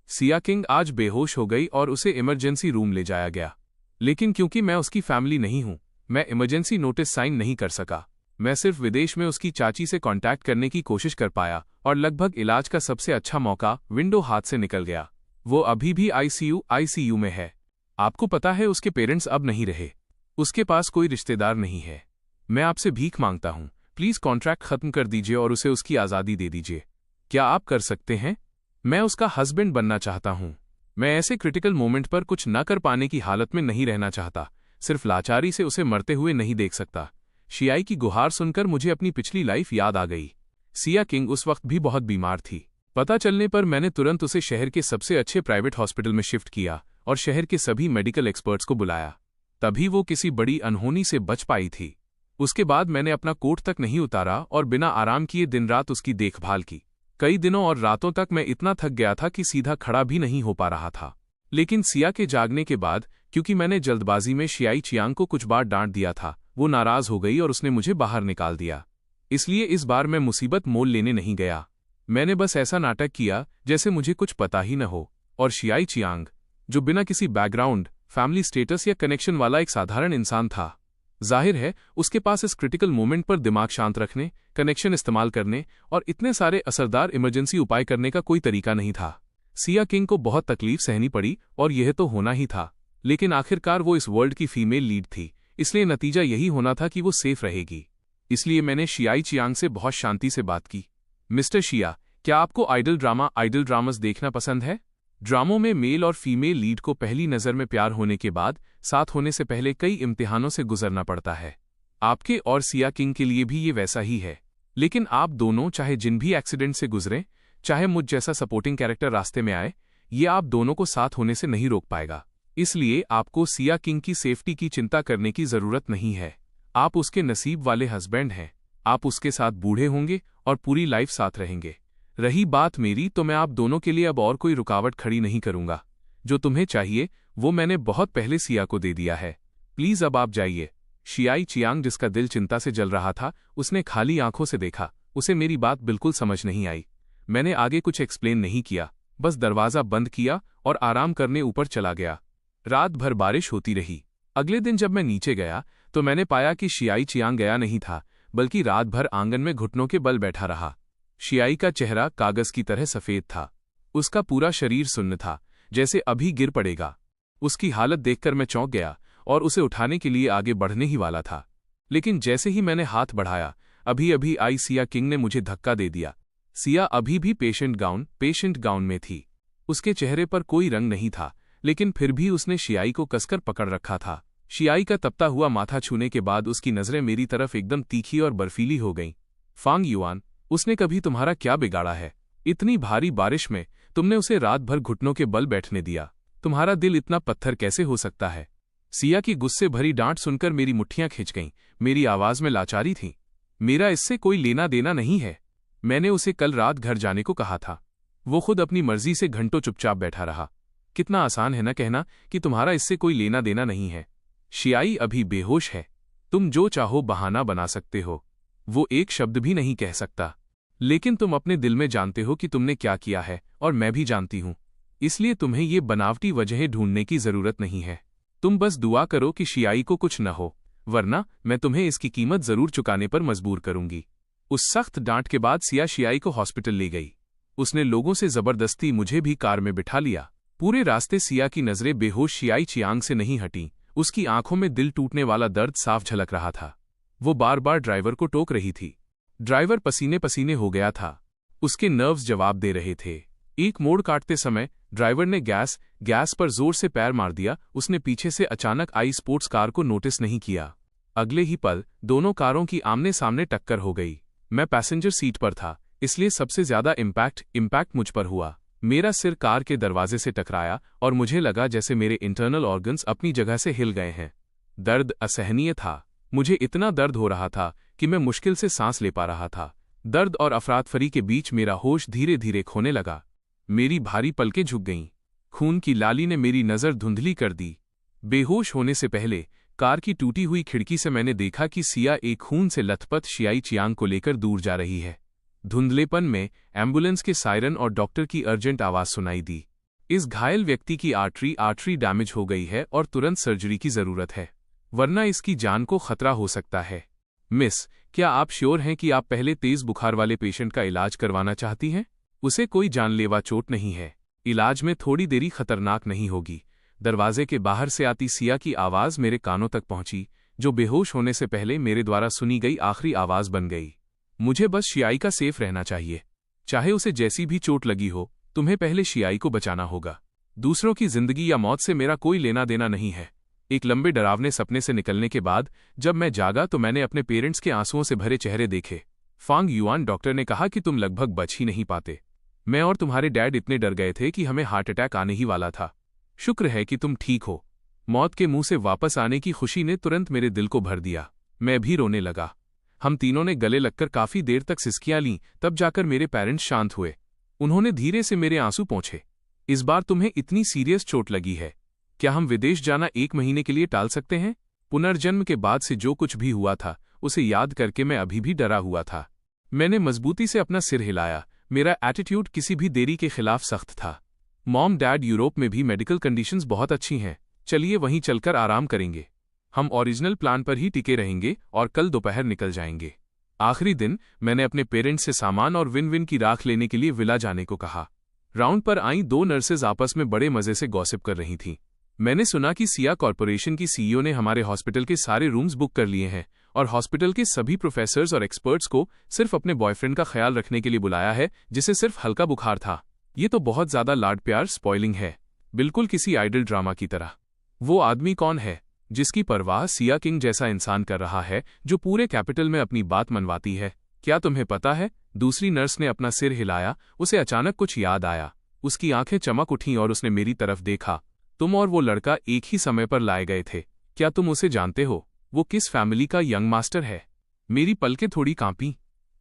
सिया किंग आज बेहोश हो गई और उसे इमरजेंसी रूम ले जाया गया। लेकिन क्योंकि मैं उसकी फैमिली नहीं हूं, मैं इमरजेंसी नोटिस साइन नहीं कर सका। मैं सिर्फ विदेश में उसकी चाची से कांटेक्ट करने की कोशिश कर पाया और लगभग इलाज का सबसे अच्छा मौका विंडो हाथ से निकल गया। वो अभी भी आईसीयू में है। आपको पता है उसके पेरेंट्स अब नहीं रहे। उसके पास कोई रिश्तेदार नहीं है। मैं आपसे भीख मांगता हूं, प्लीज कॉन्ट्रैक्ट खत्म कर दीजिए और उसे उसकी आज़ादी दे दीजिए। क्या आप कर सकते हैं? मैं उसका हस्बैंड बनना चाहता हूं। मैं ऐसे क्रिटिकल मोमेंट पर कुछ न कर पाने की हालत में नहीं रहना चाहता। सिर्फ लाचारी से उसे मरते हुए नहीं देख सकता। शियाई की गुहार सुनकर मुझे अपनी पिछली लाइफ याद आ गई। सिया किंग उस वक्त भी बहुत बीमार थी। पता चलने पर मैंने तुरंत उसे शहर के सबसे अच्छे प्राइवेट हॉस्पिटल में शिफ्ट किया और शहर के सभी मेडिकल एक्सपर्ट्स को बुलाया। तभी वो किसी बड़ी अनहोनी से बच पाई थी। उसके बाद मैंने अपना कोट तक नहीं उतारा और बिना आराम किए दिन रात उसकी देखभाल की। कई दिनों और रातों तक मैं इतना थक गया था कि सीधा खड़ा भी नहीं हो पा रहा था। लेकिन सिया के जागने के बाद, क्योंकि मैंने जल्दबाजी में शियाई चियांग को कुछ बार डांट दिया था, वो नाराज हो गई और उसने मुझे बाहर निकाल दिया। इसलिए इस बार मैं मुसीबत मोल लेने नहीं गया। मैंने बस ऐसा नाटक किया जैसे मुझे कुछ पता ही न हो। और शियाई चियांग, जो बिना किसी बैकग्राउंड, फैमिली स्टेटस या कनेक्शन वाला एक साधारण इंसान था, जाहिर है उसके पास इस क्रिटिकल मोमेंट पर दिमाग शांत रखने, कनेक्शन इस्तेमाल करने और इतने सारे असरदार इमरजेंसी उपाय करने का कोई तरीका नहीं था। सिया किंग को बहुत तकलीफ सहनी पड़ी और यह तो होना ही था। लेकिन आखिरकार वो इस वर्ल्ड की फीमेल लीड थी, इसलिए नतीजा यही होना था कि वो सेफ रहेगी। इसलिए मैंने शियाई चियांग से बहुत शांति से बात की। मिस्टर शिया, क्या आपको आइडल ड्रामास देखना पसंद है? ड्रामों में मेल और फीमेल लीड को पहली नज़र में प्यार होने के बाद साथ होने से पहले कई इम्तिहानों से गुजरना पड़ता है। आपके और सिया किंग के लिए भी ये वैसा ही है। लेकिन आप दोनों चाहे जिन भी एक्सीडेंट से गुजरें, चाहे मुझ जैसा सपोर्टिंग कैरेक्टर रास्ते में आए, ये आप दोनों को साथ होने से नहीं रोक पाएगा। इसलिए आपको सिया किंग की सेफ्टी की चिंता करने की जरूरत नहीं है। आप उसके नसीब वाले हस्बैंड हैं। आप उसके साथ बूढ़े होंगे और पूरी लाइफ साथ रहेंगे। रही बात मेरी, तो मैं आप दोनों के लिए अब और कोई रुकावट खड़ी नहीं करूंगा। जो तुम्हें चाहिए वो मैंने बहुत पहले सिया को दे दिया है। प्लीज अब आप जाइए। शियाई चियांग, जिसका दिल चिंता से जल रहा था, उसने खाली आंखों से देखा। उसे मेरी बात बिल्कुल समझ नहीं आई। मैंने आगे कुछ एक्सप्लेन नहीं किया, बस दरवाजा बंद किया और आराम करने ऊपर चला गया। रात भर बारिश होती रही। अगले दिन जब मैं नीचे गया तो मैंने पाया कि शियाई चियांग गया नहीं था, बल्कि रात भर आंगन में घुटनों के बल बैठा रहा। शियाई का चेहरा कागज की तरह सफेद था। उसका पूरा शरीर सुन्न था, जैसे अभी गिर पड़ेगा। उसकी हालत देखकर मैं चौंक गया और उसे उठाने के लिए आगे बढ़ने ही वाला था। लेकिन जैसे ही मैंने हाथ बढ़ाया, अभी अभी आई सिया किंग ने मुझे धक्का दे दिया। सिया अभी भी पेशेंट गाउन में थी। उसके चेहरे पर कोई रंग नहीं था, लेकिन फिर भी उसने शियाई को कसकर पकड़ रखा था। शियाई का तपता हुआ माथा छूने के बाद उसकी नजरें मेरी तरफ एकदम तीखी और बर्फीली हो गईं। फांग युआन, उसने कभी तुम्हारा क्या बिगाड़ा है? इतनी भारी बारिश में तुमने उसे रात भर घुटनों के बल बैठने दिया। तुम्हारा दिल इतना पत्थर कैसे हो सकता है? सिया की गुस्से भरी डांट सुनकर मेरी मुट्ठियां खिंच गईं। मेरी आवाज में लाचारी थी। मेरा इससे कोई लेना देना नहीं है। मैंने उसे कल रात घर जाने को कहा था। वो खुद अपनी मर्जी से घंटों चुपचाप बैठा रहा। कितना आसान है ना कहना कि तुम्हारा इससे कोई लेना देना नहीं है। शियाई अभी बेहोश है। तुम जो चाहो बहाना बना सकते हो। वो एक शब्द भी नहीं कह सकता। लेकिन तुम अपने दिल में जानते हो कि तुमने क्या किया है, और मैं भी जानती हूं। इसलिए तुम्हें ये बनावटी वजहें ढूंढने की जरूरत नहीं है। तुम बस दुआ करो कि शियाई को कुछ न हो, वरना मैं तुम्हें इसकी कीमत जरूर चुकाने पर मजबूर करूंगी। उस सख्त डांट के बाद सिया शियाई को हॉस्पिटल ले गई। उसने लोगों से जबरदस्ती मुझे भी कार में बिठा लिया। पूरे रास्ते सिया की नजरें बेहोश शियाई चियांग से नहीं हटीं। उसकी आंखों में दिल टूटने वाला दर्द साफ झलक रहा था। वो बार बार ड्राइवर को टोक रही थी। ड्राइवर पसीने पसीने हो गया था। उसके नर्व्स जवाब दे रहे थे। एक मोड़ काटते समय ड्राइवर ने गैस पर जोर से पैर मार दिया। उसने पीछे से अचानक आई स्पोर्ट्स कार को नोटिस नहीं किया। अगले ही पल दोनों कारों की आमने सामने टक्कर हो गई। मैं पैसेंजर सीट पर था, इसलिए सबसे ज्यादा इम्पैक्ट मुझ पर हुआ। मेरा सिर कार के दरवाजे से टकराया और मुझे लगा जैसे मेरे इंटरनल ऑर्गन्स अपनी जगह से हिल गए हैं। दर्द असहनीय था। मुझे इतना दर्द हो रहा था कि मैं मुश्किल से सांस ले पा रहा था। दर्द और अफरातफरी के बीच मेरा होश धीरे धीरे खोने लगा। मेरी भारी पलकें झुक गईं। खून की लाली ने मेरी नज़र धुंधली कर दी। बेहोश होने से पहले कार की टूटी हुई खिड़की से मैंने देखा कि सिया एक खून से लथपथ शियाई चियांग को लेकर दूर जा रही है। धुंधलेपन में एम्बुलेंस के सायरन और डॉक्टर की अर्जेंट आवाज़ सुनाई दी। इस घायल व्यक्ति की आर्टरी डैमेज हो गई है और तुरंत सर्जरी की ज़रूरत है, वरना इसकी जान को खतरा हो सकता है। मिस, क्या आप श्योर हैं कि आप पहले तेज़ बुखार वाले पेशेंट का इलाज करवाना चाहती हैं? उसे कोई जानलेवा चोट नहीं है। इलाज में थोड़ी देरी खतरनाक नहीं होगी। दरवाजे के बाहर से आती सिया की आवाज़ मेरे कानों तक पहुंची, जो बेहोश होने से पहले मेरे द्वारा सुनी गई आखिरी आवाज़ बन गई। मुझे बस शियाई का सेफ रहना चाहिए। चाहे उसे जैसी भी चोट लगी हो, तुम्हें पहले शियाई को बचाना होगा। दूसरों की जिंदगी या मौत से मेरा कोई लेना देना नहीं है। एक लंबे डरावने सपने से निकलने के बाद जब मैं जागा तो मैंने अपने पेरेंट्स के आंसुओं से भरे चेहरे देखे। फांग युआन डॉक्टर ने कहा कि तुम लगभग बच ही नहीं पाते। मैं और तुम्हारे डैड इतने डर गए थे कि हमें हार्ट अटैक आने ही वाला था। शुक्र है कि तुम ठीक हो। मौत के मुंह से वापस आने की खुशी ने तुरंत मेरे दिल को भर दिया। मैं भी रोने लगा। हम तीनों ने गले लगकर काफी देर तक सिसकियां लीं, तब जाकर मेरे पेरेंट्स शांत हुए। उन्होंने धीरे से मेरे आंसू पोंछे। इस बार तुम्हें इतनी सीरियस चोट लगी है, क्या हम विदेश जाना 1 महीने के लिए टाल सकते हैं? पुनर्जन्म के बाद से जो कुछ भी हुआ था उसे याद करके मैं अभी भी डरा हुआ था। मैंने मजबूती से अपना सिर हिलाया। मेरा एटीट्यूड किसी भी देरी के खिलाफ सख्त था। मॉम डैड, यूरोप में भी मेडिकल कंडीशंस बहुत अच्छी हैं। चलिए वहीं चलकर आराम करेंगे। हम ओरिजिनल प्लान पर ही टिके रहेंगे और कल दोपहर निकल जाएंगे। आखिरी दिन मैंने अपने पेरेंट्स से सामान और विन विन की राख लेने के लिए विला जाने को कहा। राउंड पर आई 2 नर्सेज आपस में बड़े मजे से गॉसिप कर रही थीं। मैंने सुना कि सिया कॉर्पोरेशन की सीईओ ने हमारे हॉस्पिटल के सारे रूम्स बुक कर लिए हैं और हॉस्पिटल के सभी प्रोफेसर्स और एक्सपर्ट्स को सिर्फ अपने बॉयफ्रेंड का ख्याल रखने के लिए बुलाया है, जिसे सिर्फ हल्का बुखार था। ये तो बहुत ज्यादा लाड प्यार स्पॉइलिंग है, बिल्कुल किसी आइडल ड्रामा की तरह। वो आदमी कौन है जिसकी परवाह सिया किंग जैसा इंसान कर रहा है, जो पूरे कैपिटल में अपनी बात मनवाती है? क्या तुम्हें पता है? दूसरी नर्स ने अपना सिर हिलाया। उसे अचानक कुछ याद आया। उसकी आंखें चमक उठीं और उसने मेरी तरफ देखा। तुम और वो लड़का एक ही समय पर लाए गए थे। क्या तुम उसे जानते हो? वो किस फैमिली का यंग मास्टर है? मेरी पलकें थोड़ी कांपीं।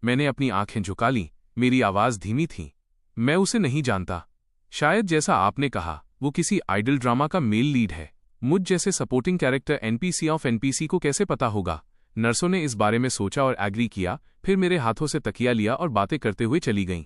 मैंने अपनी आंखें झुका लीं। मेरी आवाज धीमी थी। मैं उसे नहीं जानता। शायद जैसा आपने कहा, वो किसी आइडल ड्रामा का मेल लीड है। मुझ जैसे supporting character NPC of NPC को कैसे पता होगा? नर्सों ने इस बारे में सोचा और एग्री किया, फिर मेरे हाथों से तकिया लिया और बातें करते हुए चली गईं।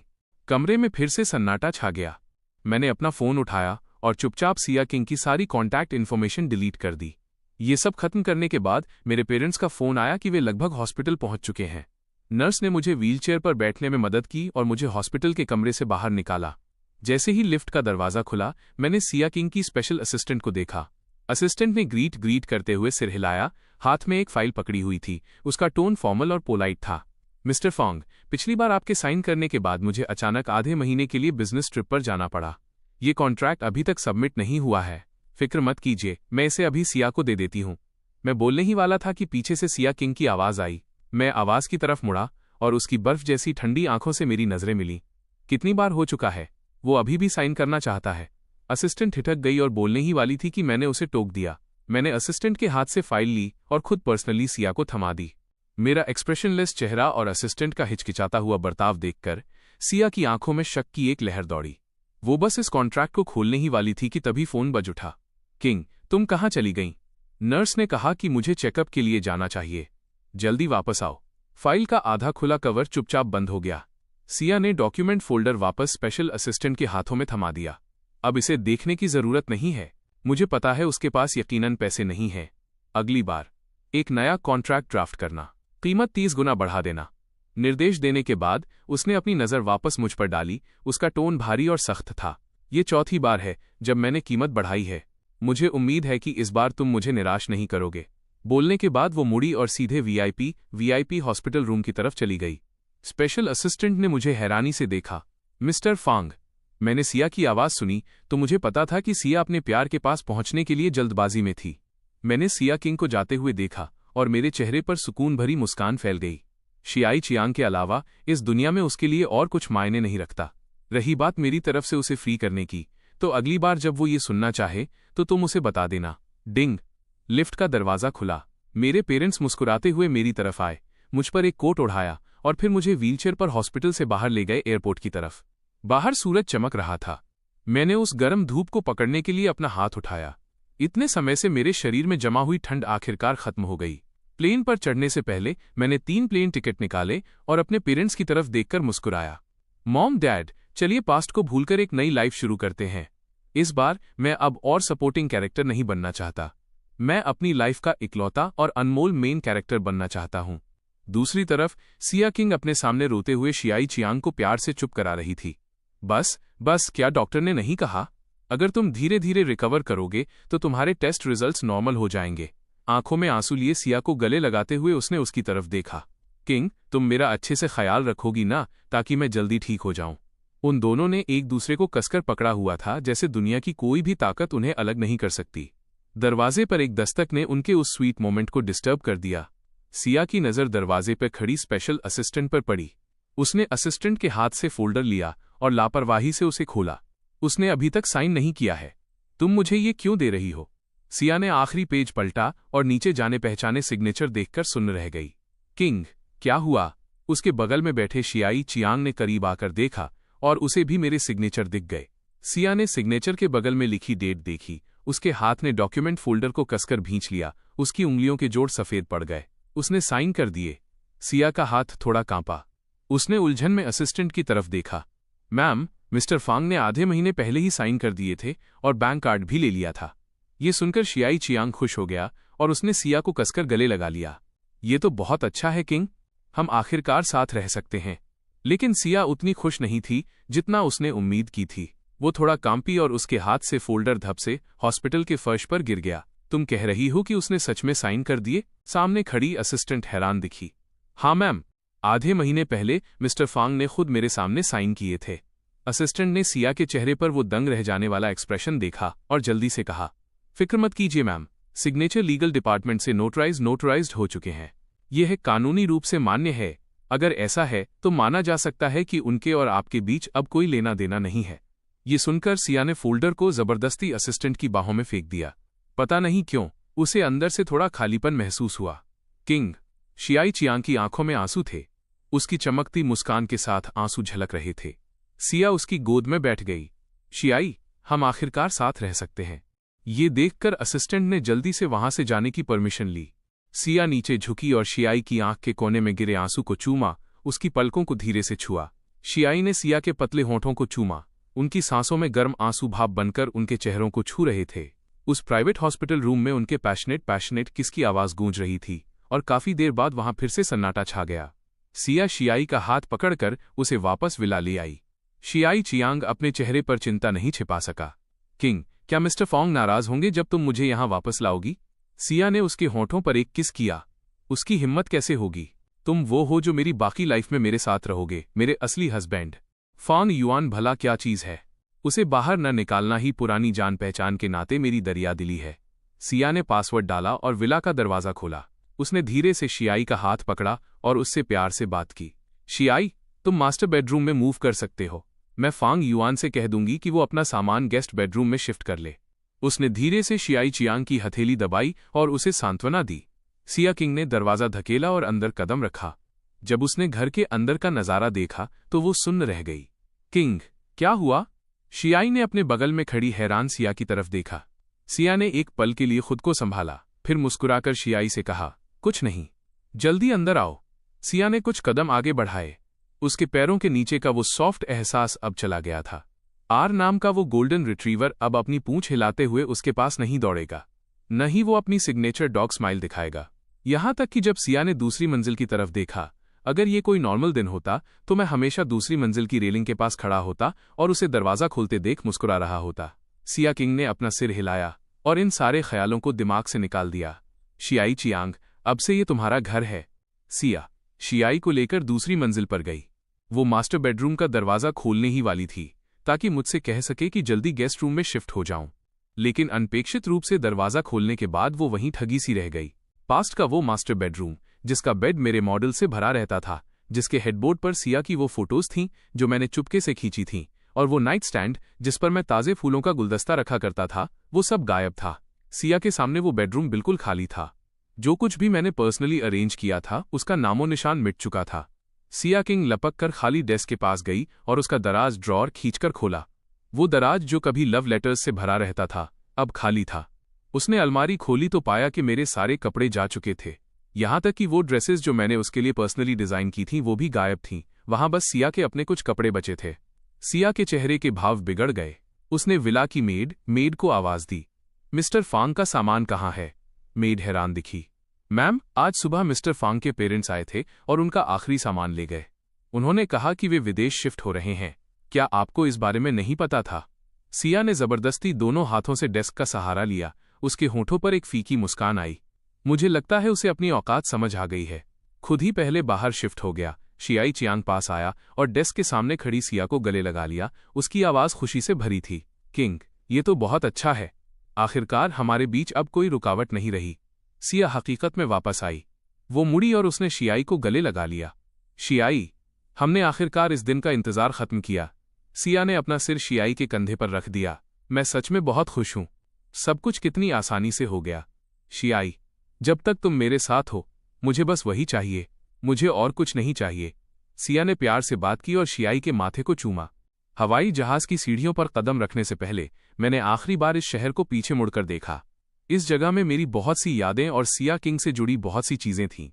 कमरे में फिर से सन्नाटा छा गया। मैंने अपना फोन उठाया और चुपचाप सिया किंग की सारी कॉन्टैक्ट इन्फॉर्मेशन डिलीट कर दी। ये सब खत्म करने के बाद मेरे पेरेंट्स का फोन आया कि वे लगभग हॉस्पिटल पहुंच चुके हैं। नर्स ने मुझे व्हीलचेयर पर बैठने में मदद की और मुझे हॉस्पिटल के कमरे से बाहर निकाला। जैसे ही लिफ्ट का दरवाजा खुला, मैंने सिया किंग की स्पेशल असिस्टेंट को देखा। असिस्टेंट ने ग्रीट करते हुए सिर हिलाया। हाथ में एक फाइल पकड़ी हुई थी। उसका टोन फॉर्मल और पोलाइट था। मिस्टर फॉन्ग, पिछली बार आपके साइन करने के बाद मुझे अचानक आधे महीने के लिए बिजनेस ट्रिप पर जाना पड़ा। ये कॉन्ट्रैक्ट अभी तक सबमिट नहीं हुआ है। फिक्र मत कीजिए, मैं इसे अभी सिया को दे देती हूँ। मैं बोलने ही वाला था कि पीछे से सिया किंग की आवाज़ आई। मैं आवाज़ की तरफ मुड़ा और उसकी बर्फ जैसी ठंडी आंखों से मेरी नजरें मिली। कितनी बार हो चुका है? वो अभी भी साइन करना चाहता है। असिस्टेंट ठिठक गई और बोलने ही वाली थी कि मैंने उसे टोक दिया। मैंने असिस्टेंट के हाथ से फाइल ली और खुद पर्सनली सिया को थमा दी। मेरा एक्सप्रेशनलेस चेहरा और असिस्टेंट का हिचकिचाता हुआ बर्ताव देखकर सिया की आंखों में शक की एक लहर दौड़ी। वो बस इस कॉन्ट्रैक्ट को खोलने ही वाली थी कि तभी फोन बज उठा। किंग, तुम कहाँ चली गईं? नर्स ने कहा कि मुझे चेकअप के लिए जाना चाहिए। जल्दी वापस आओ। फाइल का आधा खुला कवर चुपचाप बंद हो गया। सिया ने डॉक्यूमेंट फोल्डर वापस स्पेशल असिस्टेंट के हाथों में थमा दिया। अब इसे देखने की जरूरत नहीं है। मुझे पता है उसके पास यकीनन पैसे नहीं हैं। अगली बार एक नया कॉन्ट्रैक्ट ड्राफ्ट करना, कीमत 30 गुना बढ़ा देना। निर्देश देने के बाद उसने अपनी नज़र वापस मुझ पर डाली। उसका टोन भारी और सख्त था। ये चौथी बार है जब मैंने कीमत बढ़ाई है। मुझे उम्मीद है कि इस बार तुम मुझे निराश नहीं करोगे। बोलने के बाद वो मुड़ी और सीधे वीआईपी हॉस्पिटल रूम की तरफ चली गई। स्पेशल असिस्टेंट ने मुझे हैरानी से देखा। मिस्टर फांग, मैंने सिया की आवाज़ सुनी तो मुझे पता था कि सिया अपने प्यार के पास पहुंचने के लिए जल्दबाजी में थी। मैंने सिया किंग को जाते हुए देखा और मेरे चेहरे पर सुकून भरी मुस्कान फैल गई। शियाई चियांग के अलावा इस दुनिया में उसके लिए और कुछ मायने नहीं रखता। रही बात मेरी तरफ से उसे फ्री करने की, तो अगली बार जब वो ये सुनना चाहे तो तुम उसे बता देना। डिंग। लिफ्ट का दरवाज़ा खुला। मेरे पेरेंट्स मुस्कुराते हुए मेरी तरफ आए, मुझ पर एक कोट ओढ़ाया और फिर मुझे व्हीलचेयर पर हॉस्पिटल से बाहर ले गए एयरपोर्ट की तरफ। बाहर सूरज चमक रहा था। मैंने उस गर्म धूप को पकड़ने के लिए अपना हाथ उठाया। इतने समय से मेरे शरीर में जमा हुई ठंड आखिरकार खत्म हो गई। प्लेन पर चढ़ने से पहले मैंने 3 प्लेन टिकट निकाले और अपने पेरेंट्स की तरफ देखकर मुस्कुराया। मॉम, डैड, चलिए पास्ट को भूलकर एक नई लाइफ शुरू करते हैं। इस बार मैं अब और सपोर्टिंग कैरेक्टर नहीं बनना चाहता। मैं अपनी लाइफ का इकलौता और अनमोल मेन कैरेक्टर बनना चाहता हूं। दूसरी तरफ सिया किंग अपने सामने रोते हुए शियाई चियांग को प्यार से चुप करा रही थी। बस क्या डॉक्टर ने नहीं कहा? अगर तुम धीरे धीरे रिकवर करोगे तो तुम्हारे टेस्ट रिजल्ट्स नॉर्मल हो जाएंगे। आंखों में आंसू लिए सिया को गले लगाते हुए उसने उसकी तरफ देखा। किंग, तुम मेरा अच्छे से ख्याल रखोगी ना, ताकि मैं जल्दी ठीक हो जाऊं। उन दोनों ने एक दूसरे को कसकर पकड़ा हुआ था, जैसे दुनिया की कोई भी ताकत उन्हें अलग नहीं कर सकती। दरवाजे पर एक दस्तक ने उनके उस स्वीट मोमेंट को डिस्टर्ब कर दिया। सिया की नज़र दरवाजे पर खड़ी स्पेशल असिस्टेंट पर पड़ी। उसने असिस्टेंट के हाथ से फोल्डर लिया और लापरवाही से उसे खोला। उसने अभी तक साइन नहीं किया है। तुम मुझे ये क्यों दे रही हो? सिया ने आखिरी पेज पलटा और नीचे जाने पहचाने सिग्नेचर देखकर सुन्न रह गई। किंग, क्या हुआ? उसके बगल में बैठे शियाई चियांग ने करीब आकर देखा और उसे भी मेरे सिग्नेचर दिख गए। सिया ने सिग्नेचर के बगल में लिखी डेट देखी। उसके हाथ ने डॉक्यूमेंट फोल्डर को कसकर भींच लिया। उसकी उंगलियों के जोड़ सफेद पड़ गए। उसने साइन कर दिए। सिया का हाथ थोड़ा कांपा। उसने उलझन में असिस्टेंट की तरफ देखा। मैम, मिस्टर फांग ने आधे महीने पहले ही साइन कर दिए थे और बैंक कार्ड भी ले लिया था। ये सुनकर शियाई चियांग खुश हो गया और उसने सिया को कसकर गले लगा लिया। ये तो बहुत अच्छा है किंग, हम आखिरकार साथ रह सकते हैं। लेकिन सिया उतनी खुश नहीं थी जितना उसने उम्मीद की थी। वो थोड़ा कांपी और उसके हाथ से फोल्डर धप से हॉस्पिटल के फर्श पर गिर गया। तुम कह रही हो कि उसने सच में साइन कर दिए? सामने खड़ी असिस्टेंट हैरान दिखी। हाँ मैम, आधे महीने पहले मिस्टर फांग ने खुद मेरे सामने साइन किए थे। असिस्टेंट ने सिया के चेहरे पर वो दंग रह जाने वाला एक्सप्रेशन देखा और जल्दी से कहा, फिक्र मत कीजिए मैम, सिग्नेचर लीगल डिपार्टमेंट से नोटराइज्ड हो चुके हैं। यह कानूनी रूप से मान्य है। अगर ऐसा है तो माना जा सकता है कि उनके और आपके बीच अब कोई लेना देना नहीं है। ये सुनकर सिया ने फोल्डर को जबरदस्ती असिस्टेंट की बाहों में फेंक दिया। पता नहीं क्यों उसे अंदर से थोड़ा खालीपन महसूस हुआ। किंग, शियाई चियांग की आंखों में आंसू थे। उसकी चमकती मुस्कान के साथ आंसू झलक रहे थे। सिया उसकी गोद में बैठ गई। शियाई, हम आखिरकार साथ रह सकते हैं। ये देखकर असिस्टेंट ने जल्दी से वहां से जाने की परमिशन ली। सिया नीचे झुकी और शियाई की आंख के कोने में गिरे आंसू को चूमा, उसकी पलकों को धीरे से छुआ। शियाई ने सिया के पतले होठों को चूमा। उनकी सांसों में गर्म आंसू भाप बनकर उनके चेहरों को छू रहे थे। उस प्राइवेट हॉस्पिटल रूम में उनके पैशनेट किस की आवाज गूंज रही थी और काफी देर बाद वहां फिर से सन्नाटा छा गया। सिया शियाई का हाथ पकड़कर उसे वापस विला ले आई। शियाई चियांग अपने चेहरे पर चिंता नहीं छिपा सका। किंग, क्या मिस्टर फॉन्ग नाराज होंगे जब तुम मुझे यहां वापस लाओगी? सिया ने उसके होठों पर एक किस किया। उसकी हिम्मत कैसे होगी? तुम वो हो जो मेरी बाकी लाइफ में मेरे साथ रहोगे, मेरे असली हस्बैंड। फांग युआन भला क्या चीज है? उसे बाहर न निकालना ही पुरानी जान पहचान के नाते मेरी दरियादिली है। सिया ने पासवर्ड डाला और विला का दरवाजा खोला। उसने धीरे से शियाई का हाथ पकड़ा और उससे प्यार से बात की। शियाई, तुम मास्टर बेडरूम में मूव कर सकते हो। मैं फांग युआन से कह दूंगी कि वो अपना सामान गेस्ट बेडरूम में शिफ्ट कर ले। उसने धीरे से शियाई चियांग की हथेली दबाई और उसे सांत्वना दी। सिया किंग ने दरवाजा धकेला और अंदर कदम रखा। जब उसने घर के अंदर का नजारा देखा तो वो सुन्न रह गई। किंग, क्या हुआ? शियाई ने अपने बगल में खड़ी हैरान सिया की तरफ देखा। सिया ने एक पल के लिए खुद को संभाला, फिर मुस्कुराकर शियाई से कहा, कुछ नहीं, जल्दी अंदर आओ। सिया ने कुछ कदम आगे बढ़ाए। उसके पैरों के नीचे का वो सॉफ्ट एहसास अब चला गया था। आर नाम का वो गोल्डन रिट्रीवर अब अपनी पूंछ हिलाते हुए उसके पास नहीं दौड़ेगा, न ही वो अपनी सिग्नेचर डॉग स्माइल दिखाएगा। यहां तक कि जब सिया ने दूसरी मंजिल की तरफ देखा, अगर ये कोई नॉर्मल दिन होता तो मैं हमेशा दूसरी मंजिल की रेलिंग के पास खड़ा होता और उसे दरवाजा खोलते देख मुस्कुरा रहा होता। सिया किंग ने अपना सिर हिलाया और इन सारे ख्यालों को दिमाग से निकाल दिया। शियाई चियांग, अब से ये तुम्हारा घर है। सिया शियाई को लेकर दूसरी मंजिल पर गई। वो मास्टर बेडरूम का दरवाजा खोलने ही वाली थी ताकि मुझसे कह सके कि जल्दी गेस्ट रूम में शिफ्ट हो जाऊं, लेकिन अनपेक्षित रूप से दरवाजा खोलने के बाद वो वहीं ठगी सी रह गई। पास्ट का वो मास्टर बेडरूम, जिसका बेड मेरे मॉडल से भरा रहता था, जिसके हेडबोर्ड पर सिया की वो फोटोज थीं जो मैंने चुपके से खींची थीं, और वो नाइट स्टैंड जिस पर मैं ताजे फूलों का गुलदस्ता रखा करता था, वो सब गायब था। सिया के सामने वो बेडरूम बिल्कुल खाली था। जो कुछ भी मैंने पर्सनली अरेंज किया था उसका नामो निशान मिट चुका था। सिया किंग लपक कर खाली डेस्क के पास गई और उसका दराज ड्रॉर खींचकर खोला। वो दराज जो कभी लव लेटर्स से भरा रहता था अब खाली था। उसने अलमारी खोली तो पाया कि मेरे सारे कपड़े जा चुके थे, यहाँ तक कि वो ड्रेसेस जो मैंने उसके लिए पर्सनली डिजाइन की थीं वो भी गायब थीं। वहां बस सिया के अपने कुछ कपड़े बचे थे। सिया के चेहरे के भाव बिगड़ गए। उसने विला की मेड को आवाज दी, मिस्टर फांग का सामान कहाँ है? मेड हैरान दिखी। मैम, आज सुबह मिस्टर फांग के पेरेंट्स आए थे और उनका आखिरी सामान ले गए। उन्होंने कहा कि वे विदेश शिफ्ट हो रहे हैं। क्या आपको इस बारे में नहीं पता था? सिया ने जबरदस्ती दोनं हाथों से डेस्क का सहारा लिया। उसके होठों पर एक फीकी मुस्कान आई। मुझे लगता है उसे अपनी औकात समझ आ गई है। खुद ही पहले बाहर शिफ्ट हो गया। शियाई चियांग पास आया और डेस्क के सामने खड़ी सिया को गले लगा लिया। उसकी आवाज खुशी से भरी थी। किंग, ये तो बहुत अच्छा है। आखिरकार हमारे बीच अब कोई रुकावट नहीं रही। सिया हकीकत में वापस आई। वो मुड़ी और उसने शियाई को गले लगा लिया। शियाई, हमने आखिरकार इस दिन का इंतजार खत्म किया। सिया ने अपना सिर शियाई के कंधे पर रख दिया। मैं सच में बहुत खुश हूं। सब कुछ कितनी आसानी से हो गया। शियाई, जब तक तुम मेरे साथ हो मुझे बस वही चाहिए, मुझे और कुछ नहीं चाहिए। सिया ने प्यार से बात की और शियाई के माथे को चूमा। हवाई जहाज की सीढ़ियों पर कदम रखने से पहले मैंने आखिरी बार इस शहर को पीछे मुड़कर देखा। इस जगह में मेरी बहुत सी यादें और सिया किंग से जुड़ी बहुत सी चीजें थीं।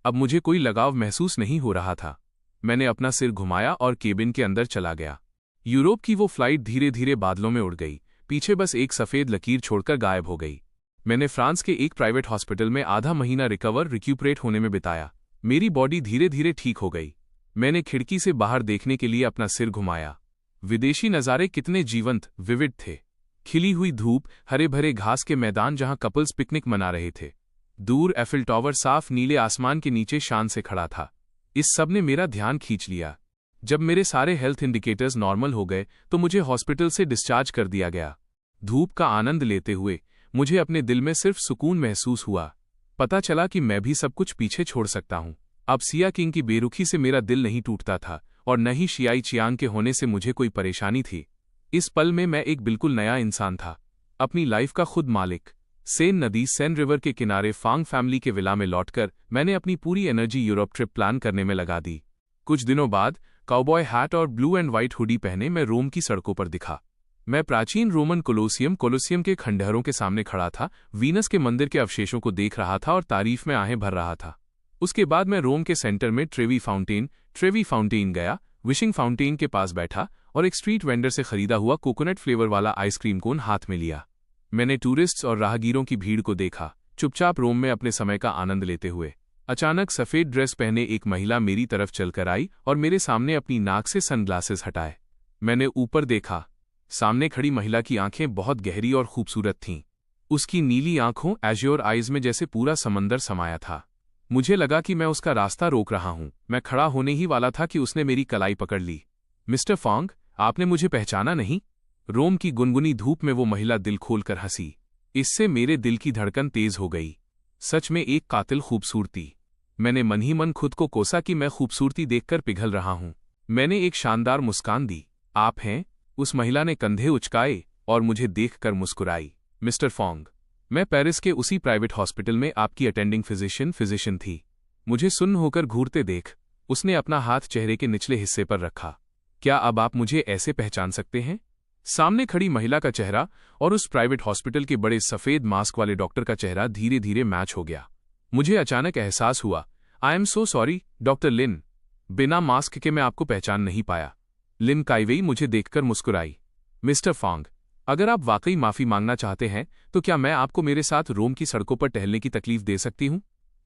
अब मुझे कोई लगाव महसूस नहीं हो रहा था। मैंने अपना सिर घुमाया और केबिन के अंदर चला गया। यूरोप की वो फ्लाइट धीरे धीरे बादलों में उड़ गई, पीछे बस एक सफेद लकीर छोड़कर गायब हो गई। मैंने फ्रांस के एक प्राइवेट हॉस्पिटल में आधा महीना रिक्यूपरेट होने में बिताया। मेरी बॉडी धीरे धीरे ठीक हो गई। मैंने खिड़की से बाहर देखने के लिए अपना सिर घुमाया। विदेशी नज़ारे कितने जीवंत, विविड थे। खिली हुई धूप, हरे भरे घास के मैदान जहां कपल्स पिकनिक मना रहे थे। दूर एफिल टावर साफ नीले आसमान के नीचे शान से खड़ा था। इस सब ने मेरा ध्यान खींच लिया। जब मेरे सारे हेल्थ इंडिकेटर्स नॉर्मल हो गए तो मुझे हॉस्पिटल से डिस्चार्ज कर दिया गया। धूप का आनंद लेते हुए मुझे अपने दिल में सिर्फ सुकून महसूस हुआ। पता चला कि मैं भी सब कुछ पीछे छोड़ सकता हूं। अब सिया किंग की बेरुखी से मेरा दिल नहीं टूटता था और न ही शियाई चियांग के होने से मुझे कोई परेशानी थी। इस पल में मैं एक बिल्कुल नया इंसान था, अपनी लाइफ का खुद मालिक। सेन नदी, सेन रिवर के किनारे फांग फैमिली के विला में लौटकर मैंने अपनी पूरी एनर्जी यूरोप ट्रिप प्लान करने में लगा दी। कुछ दिनों बाद काउबॉय हैट और ब्लू एंड व्हाइट हुडी पहने मैं रोम की सड़कों पर दिखा। मैं प्राचीन रोमन कोलोसियम के खंडहरों के सामने खड़ा था, वीनस के मंदिर के अवशेषों को देख रहा था और तारीफ में आहें भर रहा था। उसके बाद मैं रोम के सेंटर में ट्रेवी फाउंटेन गया, विशिंग फाउंटेन के पास बैठा और एक स्ट्रीट वेंडर से खरीदा हुआ कोकोनट फ्लेवर वाला आइसक्रीम कोन हाथ में लिया। मैंने टूरिस्ट्स और राहगीरों की भीड़ को देखा, चुपचाप रोम में अपने समय का आनंद लेते हुए। अचानक सफेद ड्रेस पहने एक महिला मेरी तरफ चलकर आई और मेरे सामने अपनी नाक से सनग्लासेस हटाए। मैंने ऊपर देखा। सामने खड़ी महिला की आंखें बहुत गहरी और खूबसूरत थीं। उसकी नीली आंखों एज्योर आइज में जैसे पूरा समंदर समाया था। मुझे लगा कि मैं उसका रास्ता रोक रहा हूं। मैं खड़ा होने ही वाला था कि उसने मेरी कलाई पकड़ ली। मिस्टर फांग, आपने मुझे पहचाना नहीं? रोम की गुनगुनी धूप में वो महिला दिल खोलकर हंसी। इससे मेरे दिल की धड़कन तेज हो गई। सच में एक कातिल खूबसूरती। मैंने मन ही मन खुद को कोसा कि मैं खूबसूरती देखकर पिघल रहा हूं। मैंने एक शानदार मुस्कान दी। आप हैं? उस महिला ने कंधे उचकाए और मुझे देखकर मुस्कुराई। मिस्टर फॉन्ग, मैं पेरिस के उसी प्राइवेट हॉस्पिटल में आपकी अटेंडिंग फिजिशियन थी। मुझे सुन्न होकर घूरते देख उसने अपना हाथ चेहरे के निचले हिस्से पर रखा। क्या अब आप मुझे ऐसे पहचान सकते हैं? सामने खड़ी महिला का चेहरा और उस प्राइवेट हॉस्पिटल के बड़े सफेद मास्क वाले डॉक्टर का चेहरा धीरे धीरे मैच हो गया। मुझे अचानक एहसास हुआ, I am so sorry doctor Lin, बिना मास्क के मैं आपको पहचान नहीं पाया। लिन काइवेई मुझे देखकर मुस्कुराई। मिस्टर फॉन्ग, अगर आप वाकई माफी मांगना चाहते हैं तो क्या मैं आपको मेरे साथ रोम की सड़कों पर टहलने की तकलीफ दे सकती हूं?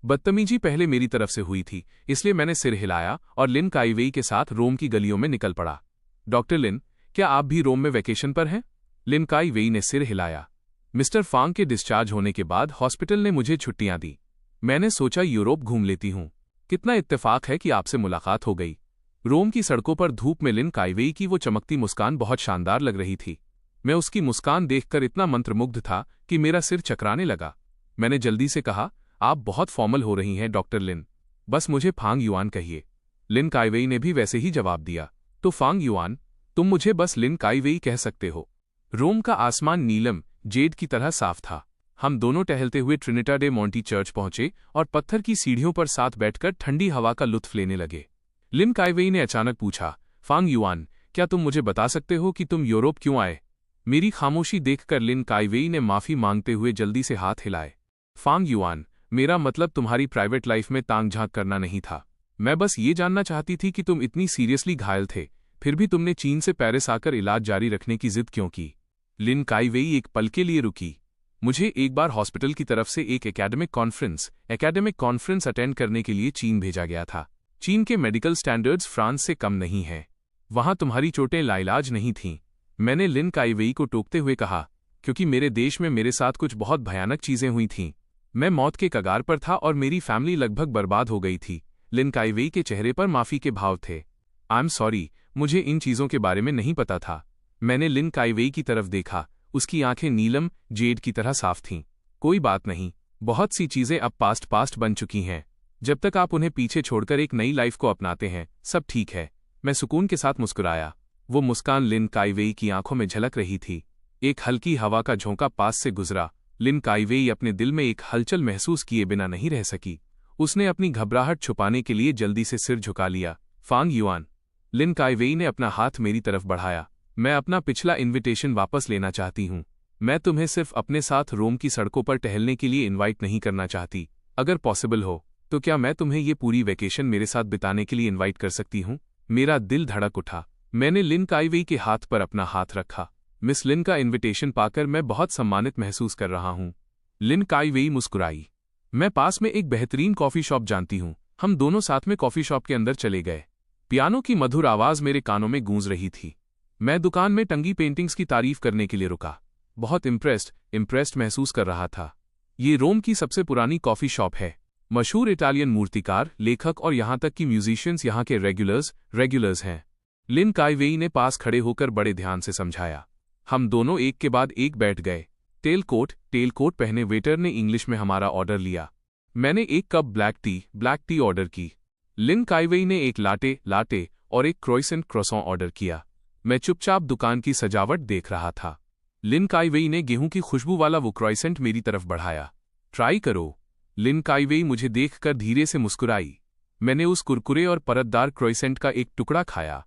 बदतमीजी पहले मेरी तरफ से हुई थी, इसलिए मैंने सिर हिलाया और लिन काइवेई के साथ रोम की गलियों में निकल पड़ा। डॉक्टर लिन, क्या आप भी रोम में वैकेशन पर हैं? लिन काइवेई ने सिर हिलाया। मिस्टर फांग के डिस्चार्ज होने के बाद हॉस्पिटल ने मुझे छुट्टियां दी। मैंने सोचा यूरोप घूम लेती हूं। कितना इत्तेफाक है कि आपसे मुलाकात हो गई। रोम की सड़कों पर धूप में लिन काइवेई की वो चमकती मुस्कान बहुत शानदार लग रही थी। मैं उसकी मुस्कान देखकर इतना मंत्रमुग्ध था कि मेरा सिर चकराने लगा। मैंने जल्दी से कहा, आप बहुत फॉर्मल हो रही हैं डॉक्टर लिन, बस मुझे फांग युआन कहिए। लिन काइवेई ने भी वैसे ही जवाब दिया, तो फांग युआन, तुम मुझे बस लिन काइवेई कह सकते हो। रोम का आसमान नीलम जेड की तरह साफ था। हम दोनों टहलते हुए ट्रिनिटा डे मोंटी चर्च पहुंचे और पत्थर की सीढ़ियों पर साथ बैठकर ठंडी हवा का लुत्फ लेने लगे। लिन काइवेई ने अचानक पूछा, फांग युआन, क्या तुम मुझे बता सकते हो कि तुम यूरोप क्यों आए? मेरी खामोशी देखकर लिन काइवेई ने माफी मांगते हुए जल्दी से हाथ हिलाए। फांग युआन, मेरा मतलब तुम्हारी प्राइवेट लाइफ में तांग झांक करना नहीं था। मैं बस ये जानना चाहती थी कि तुम इतनी सीरियसली घायल थे, फिर भी तुमने चीन से पेरिस आकर इलाज जारी रखने की जिद क्यों की? लिन काइवेई एक पल के लिए रुकी। मुझे एक बार हॉस्पिटल की तरफ से एक एकेडमिक कॉन्फ्रेंस अटेंड करने के लिए चीन भेजा गया था। चीन के मेडिकल स्टैंडर्ड्स फ्रांस से कम नहीं हैं। वहां तुम्हारी चोटें लाइलाज नहीं थीं। मैंने लिन काइवेई को टोकते हुए कहा, क्योंकि मेरे देश में मेरे साथ कुछ बहुत भयानक चीजें हुई थीं। मैं मौत के कगार पर था और मेरी फैमिली लगभग बर्बाद हो गई थी। लिन काइवेई के चेहरे पर माफी के भाव थे। आई एम सॉरी, मुझे इन चीजों के बारे में नहीं पता था। मैंने लिन काइवेई की तरफ देखा। उसकी आंखें नीलम जेड की तरह साफ थीं। कोई बात नहीं, बहुत सी चीजें अब पास्ट बन चुकी हैं। जब तक आप उन्हें पीछे छोड़कर एक नई लाइफ को अपनाते हैं, सब ठीक है। मैं सुकून के साथ मुस्कुराया। वो मुस्कान लिन काइवेई की आंखों में झलक रही थी। एक हल्की हवा का झोंका पास से गुजरा। लिन काइवेई अपने दिल में एक हलचल महसूस किए बिना नहीं रह सकी। उसने अपनी घबराहट छुपाने के लिए जल्दी से सिर झुका लिया। फांग युआन, लिन काइवेई ने अपना हाथ मेरी तरफ बढ़ाया। मैं अपना पिछला इन्विटेशन वापस लेना चाहती हूँ। मैं तुम्हें सिर्फ अपने साथ रोम की सड़कों पर टहलने के लिए इनवाइट नहीं करना चाहती। अगर पॉसिबल हो तो क्या मैं तुम्हें ये पूरी वेकेशन मेरे साथ बिताने के लिए इनवाइट कर सकती हूँ? मेरा दिल धड़क उठा। मैंने लिन काइवेई के हाथ पर अपना हाथ रखा। मिस लिन का इन्विटेशन पाकर मैं बहुत सम्मानित महसूस कर रहा हूँ। लिन काइवेई मुस्कुराई। मैं पास में एक बेहतरीन कॉफी शॉप जानती हूँ। हम दोनों साथ में कॉफी शॉप के अंदर चले गए। पियानो की मधुर आवाज मेरे कानों में गूंज रही थी। मैं दुकान में टंगी पेंटिंग्स की तारीफ करने के लिए रुका। बहुत इम्प्रेस्ड महसूस कर रहा था। ये रोम की सबसे पुरानी कॉफी शॉप है। मशहूर इटालियन मूर्तिकार, लेखक और यहाँ तक कि म्यूजिशियंस यहाँ के रेगुलर्स हैं। लिन काइवेई ने पास खड़े होकर बड़े ध्यान से समझाया। हम दोनों एक के बाद एक बैठ गए। टेल कोट पहने वेटर ने इंग्लिश में हमारा ऑर्डर लिया। मैंने एक कप ब्लैक टी ऑर्डर की। लिन काइवेई ने एक लाटे और एक क्रोइसेंट ऑर्डर किया। मैं चुपचाप दुकान की सजावट देख रहा था। लिन काइवेई ने गेहूं की खुशबू वाला वो क्रोइसेंट मेरी तरफ बढ़ाया। ट्राई करो। लिन काइवेई मुझे देखकर धीरे से मुस्कुराई। मैंने उस कुरकुरे और परतदार क्रोइसेंट का एक टुकड़ा खाया।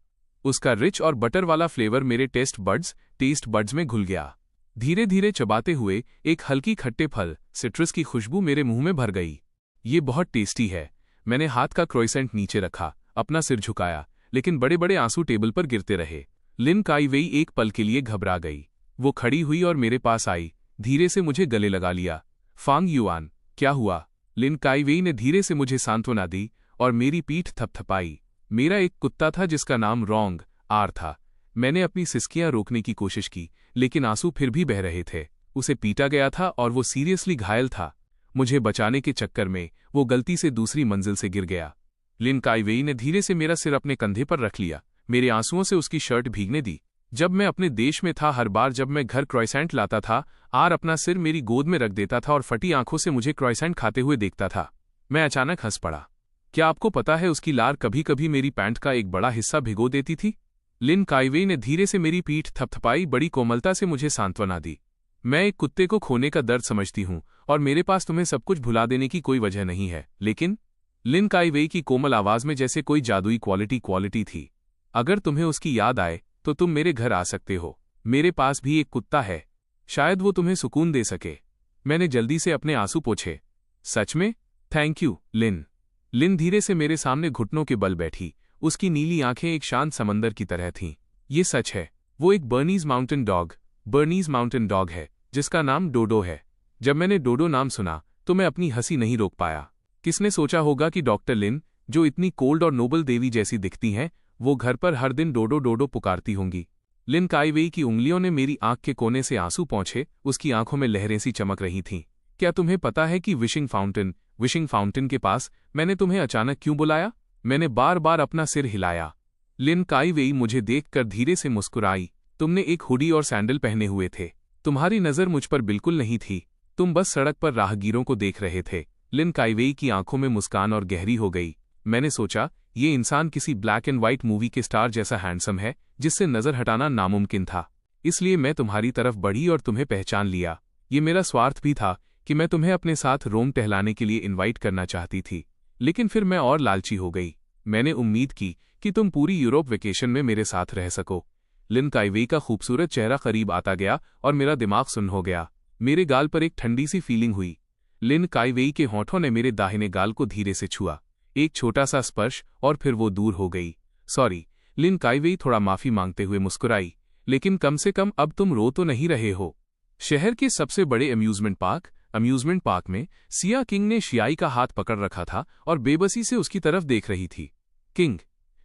उसका रिच और बटर वाला फ्लेवर मेरे टेस्ट बड्स में घुल गया। धीरे धीरे चबाते हुए एक हल्की खट्टे फल सिट्रस की खुशबू मेरे मुंह में भर गई। ये बहुत टेस्टी है। मैंने हाथ का क्रोइसेंट नीचे रखा, अपना सिर झुकाया, लेकिन बड़े बड़े आंसू टेबल पर गिरते रहे। लिन काइवेई एक पल के लिए घबरा गई। वो खड़ी हुई और मेरे पास आई, धीरे से मुझे गले लगा लिया। फांग युआन, क्या हुआ? लिन काइवेई ने धीरे से मुझे सांत्वना दी और मेरी पीठ थपथपाई। मेरा एक कुत्ता था जिसका नाम रोंग आर था। मैंने अपनी सिसकियां रोकने की कोशिश की, लेकिन आंसू फिर भी बह रहे थे। उसे पीटा गया था और वो सीरियसली घायल था। मुझे बचाने के चक्कर में वो गलती से दूसरी मंजिल से गिर गया। लिन काइवेई ने धीरे से मेरा सिर अपने कंधे पर रख लिया, मेरे आंसुओं से उसकी शर्ट भीगने दी। जब मैं अपने देश में था, हर बार जब मैं घर क्रोइसेंट लाता था, आर अपना सिर मेरी गोद में रख देता था और फटी आंखों से मुझे क्रोइसेंट खाते हुए देखता था। मैं अचानक हंस पड़ा। क्या आपको पता है, उसकी लार कभी कभी मेरी पैंट का एक बड़ा हिस्सा भिगो देती थी? लिन काइवेई ने धीरे से मेरी पीठ थपथपाई, बड़ी कोमलता से मुझे सांत्वना दी। मैं एक कुत्ते को खोने का दर्द समझती हूँ और मेरे पास तुम्हें सब कुछ भुला देने की कोई वजह नहीं है, लेकिन लिन काइवेई की कोमल आवाज में जैसे कोई जादुई क्वालिटी थी। अगर तुम्हें उसकी याद आए तो तुम मेरे घर आ सकते हो। मेरे पास भी एक कुत्ता है, शायद वो तुम्हें सुकून दे सके। मैंने जल्दी से अपने आंसू पोंछे। सच में? थैंक यू लिन। लिन धीरे से मेरे सामने घुटनों के बल बैठी। उसकी नीली आंखें एक शांत समंदर की तरह थीं। ये सच है, वो एक बर्नीज माउंटेन डॉग है जिसका नाम डोडो है। जब मैंने डोडो नाम सुना तो मैं अपनी हंसी नहीं रोक पाया। किसने सोचा होगा कि डॉक्टर लिन, जो इतनी कोल्ड और नोबल देवी जैसी दिखती हैं, वो घर पर हर दिन डोडो डोडो पुकारती होंगी। लिन काइवेई की उंगलियों ने मेरी आंख के कोने से आंसू पोंछे। उसकी आंखों में लहरें सी चमक रही थीं। क्या तुम्हें पता है कि विशिंग फाउंटेन के पास मैंने तुम्हें अचानक क्यों बुलाया? मैंने बार बार अपना सिर हिलाया। लिन काइवेई मुझे देखकर धीरे से मुस्कुराई। तुमने एक हुडी और सैंडल पहने हुए थे। तुम्हारी नजर मुझ पर बिल्कुल नहीं थी। तुम बस सड़क पर राहगीरों को देख रहे थे। लिन काइवेई की आंखों में मुस्कान और गहरी हो गई। मैंने सोचा, ये इंसान किसी ब्लैक एंड व्हाइट मूवी के स्टार जैसा हैंडसम है जिससे नजर हटाना नामुमकिन था। इसलिए मैं तुम्हारी तरफ बढ़ी और तुम्हें पहचान लिया। ये मेरा स्वार्थ भी था कि मैं तुम्हें अपने साथ रोम टहलाने के लिए इनवाइट करना चाहती थी, लेकिन फिर मैं और लालची हो गई। मैंने उम्मीद की कि तुम पूरी यूरोप वेकेशन में मेरे साथ रह सको। लिन काइवेई का खूबसूरत चेहरा करीब आता गया और मेरा दिमाग सुन्न हो गया। मेरे गाल पर एक ठंडी सी फीलिंग हुई। लिन काइवेई के होठों ने मेरे दाहिने गाल को धीरे से छुआ। एक छोटा सा स्पर्श और फिर वो दूर हो गई। सॉरी, लिन काइवेई थोड़ा माफी मांगते हुए मुस्कुराई, लेकिन कम से कम अब तुम रो तो नहीं रहे हो। शहर के सबसे बड़े अम्यूजमेंट पार्क में सिया किंग ने शियाई का हाथ पकड़ रखा था और बेबसी से उसकी तरफ देख रही थी। किंग,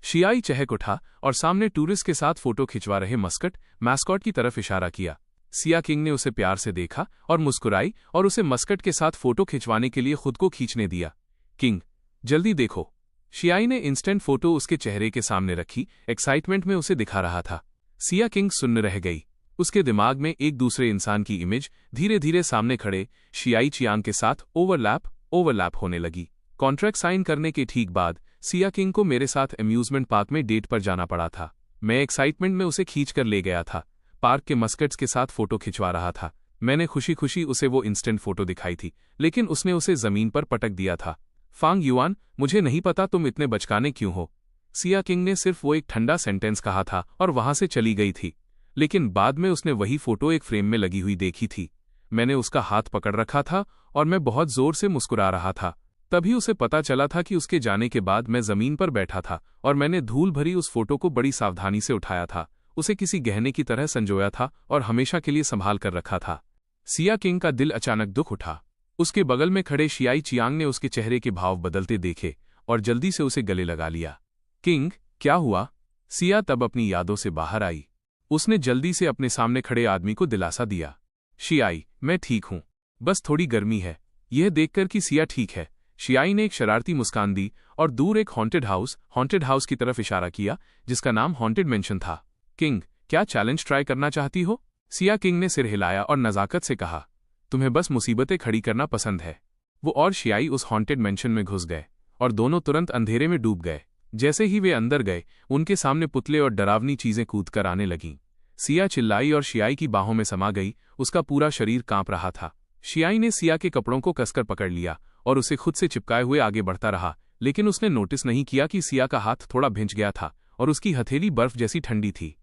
शियाई चहक उठा और सामने टूरिस्ट के साथ फोटो खिंचवा रहे मैस्कॉट की तरफ इशारा किया। सिया किंग ने उसे प्यार से देखा और मुस्कुराई और उसे मस्कट के साथ फोटो खिंचवाने के लिए खुद को खींचने दिया। किंग, जल्दी देखो। शियाई ने इंस्टेंट फोटो उसके चेहरे के सामने रखी, एक्साइटमेंट में उसे दिखा रहा था। सिया किंग सुन्न रह गई। उसके दिमाग में एक दूसरे इंसान की इमेज धीरे धीरे सामने खड़े शियाई चियांग के साथ ओवरलैप होने लगी। कॉन्ट्रैक्ट साइन करने के ठीक बाद सिया किंग को मेरे साथ अम्यूजमेंट पार्क में डेट पर जाना पड़ा था। मैं एक्साइटमेंट में उसे खींचकर ले गया था। पार्क के मस्कट्स के साथ फोटो खिंचवा रहा था। मैंने खुशी खुशी उसे वो इंस्टेंट फोटो दिखाई थी, लेकिन उसने उसे जमीन पर पटक दिया था। फांग युआन, मुझे नहीं पता तुम इतने बचकाने क्यों हो। सिया किंग ने सिर्फ वो एक ठंडा सेंटेंस कहा था और वहां से चली गई थी, लेकिन बाद में उसने वही फोटो एक फ्रेम में लगी हुई देखी थी। मैंने उसका हाथ पकड़ रखा था और मैं बहुत जोर से मुस्कुरा रहा था। तभी उसे पता चला था कि उसके जाने के बाद मैं जमीन पर बैठा था और मैंने धूल भरी उस फोटो को बड़ी सावधानी से उठाया था, उसे किसी गहने की तरह संजोया था और हमेशा के लिए संभाल कर रखा था। सिया किंग का दिल अचानक दुख उठा। उसके बगल में खड़े शियाई चियांग ने उसके चेहरे के भाव बदलते देखे और जल्दी से उसे गले लगा लिया। किंग, क्या हुआ? सिया तब अपनी यादों से बाहर आई। उसने जल्दी से अपने सामने खड़े आदमी को दिलासा दिया। शियाई, मैं ठीक हूं, बस थोड़ी गर्मी है। यह देखकर कि सिया ठीक है, शियाई ने एक शरारती मुस्कान दी और दूर एक हॉन्टेड हाउस की तरफ इशारा किया जिसका नाम हॉन्टेड मेंशन था। किंग, क्या चैलेंज ट्राई करना चाहती हो? सिया किंग ने सिर हिलाया और नजाकत से कहा, तुम्हें बस मुसीबतें खड़ी करना पसंद है। वो और शियाई उस हॉन्टेड मेंशन में घुस गए और दोनों तुरंत अंधेरे में डूब गए। जैसे ही वे अंदर गए, उनके सामने पुतले और डरावनी चीजें कूद कर आने लगीं। सिया चिल्लाई और शियाई की बाहों में समा गई। उसका पूरा शरीर कांप रहा था। शियाई ने सिया के कपड़ों को कसकर पकड़ लिया और उसे खुद से चिपकाए हुए आगे बढ़ता रहा, लेकिन उसने नोटिस नहीं किया कि सिया का हाथ थोड़ा भिंच गया था और उसकी हथेली बर्फ जैसी ठंडी थी।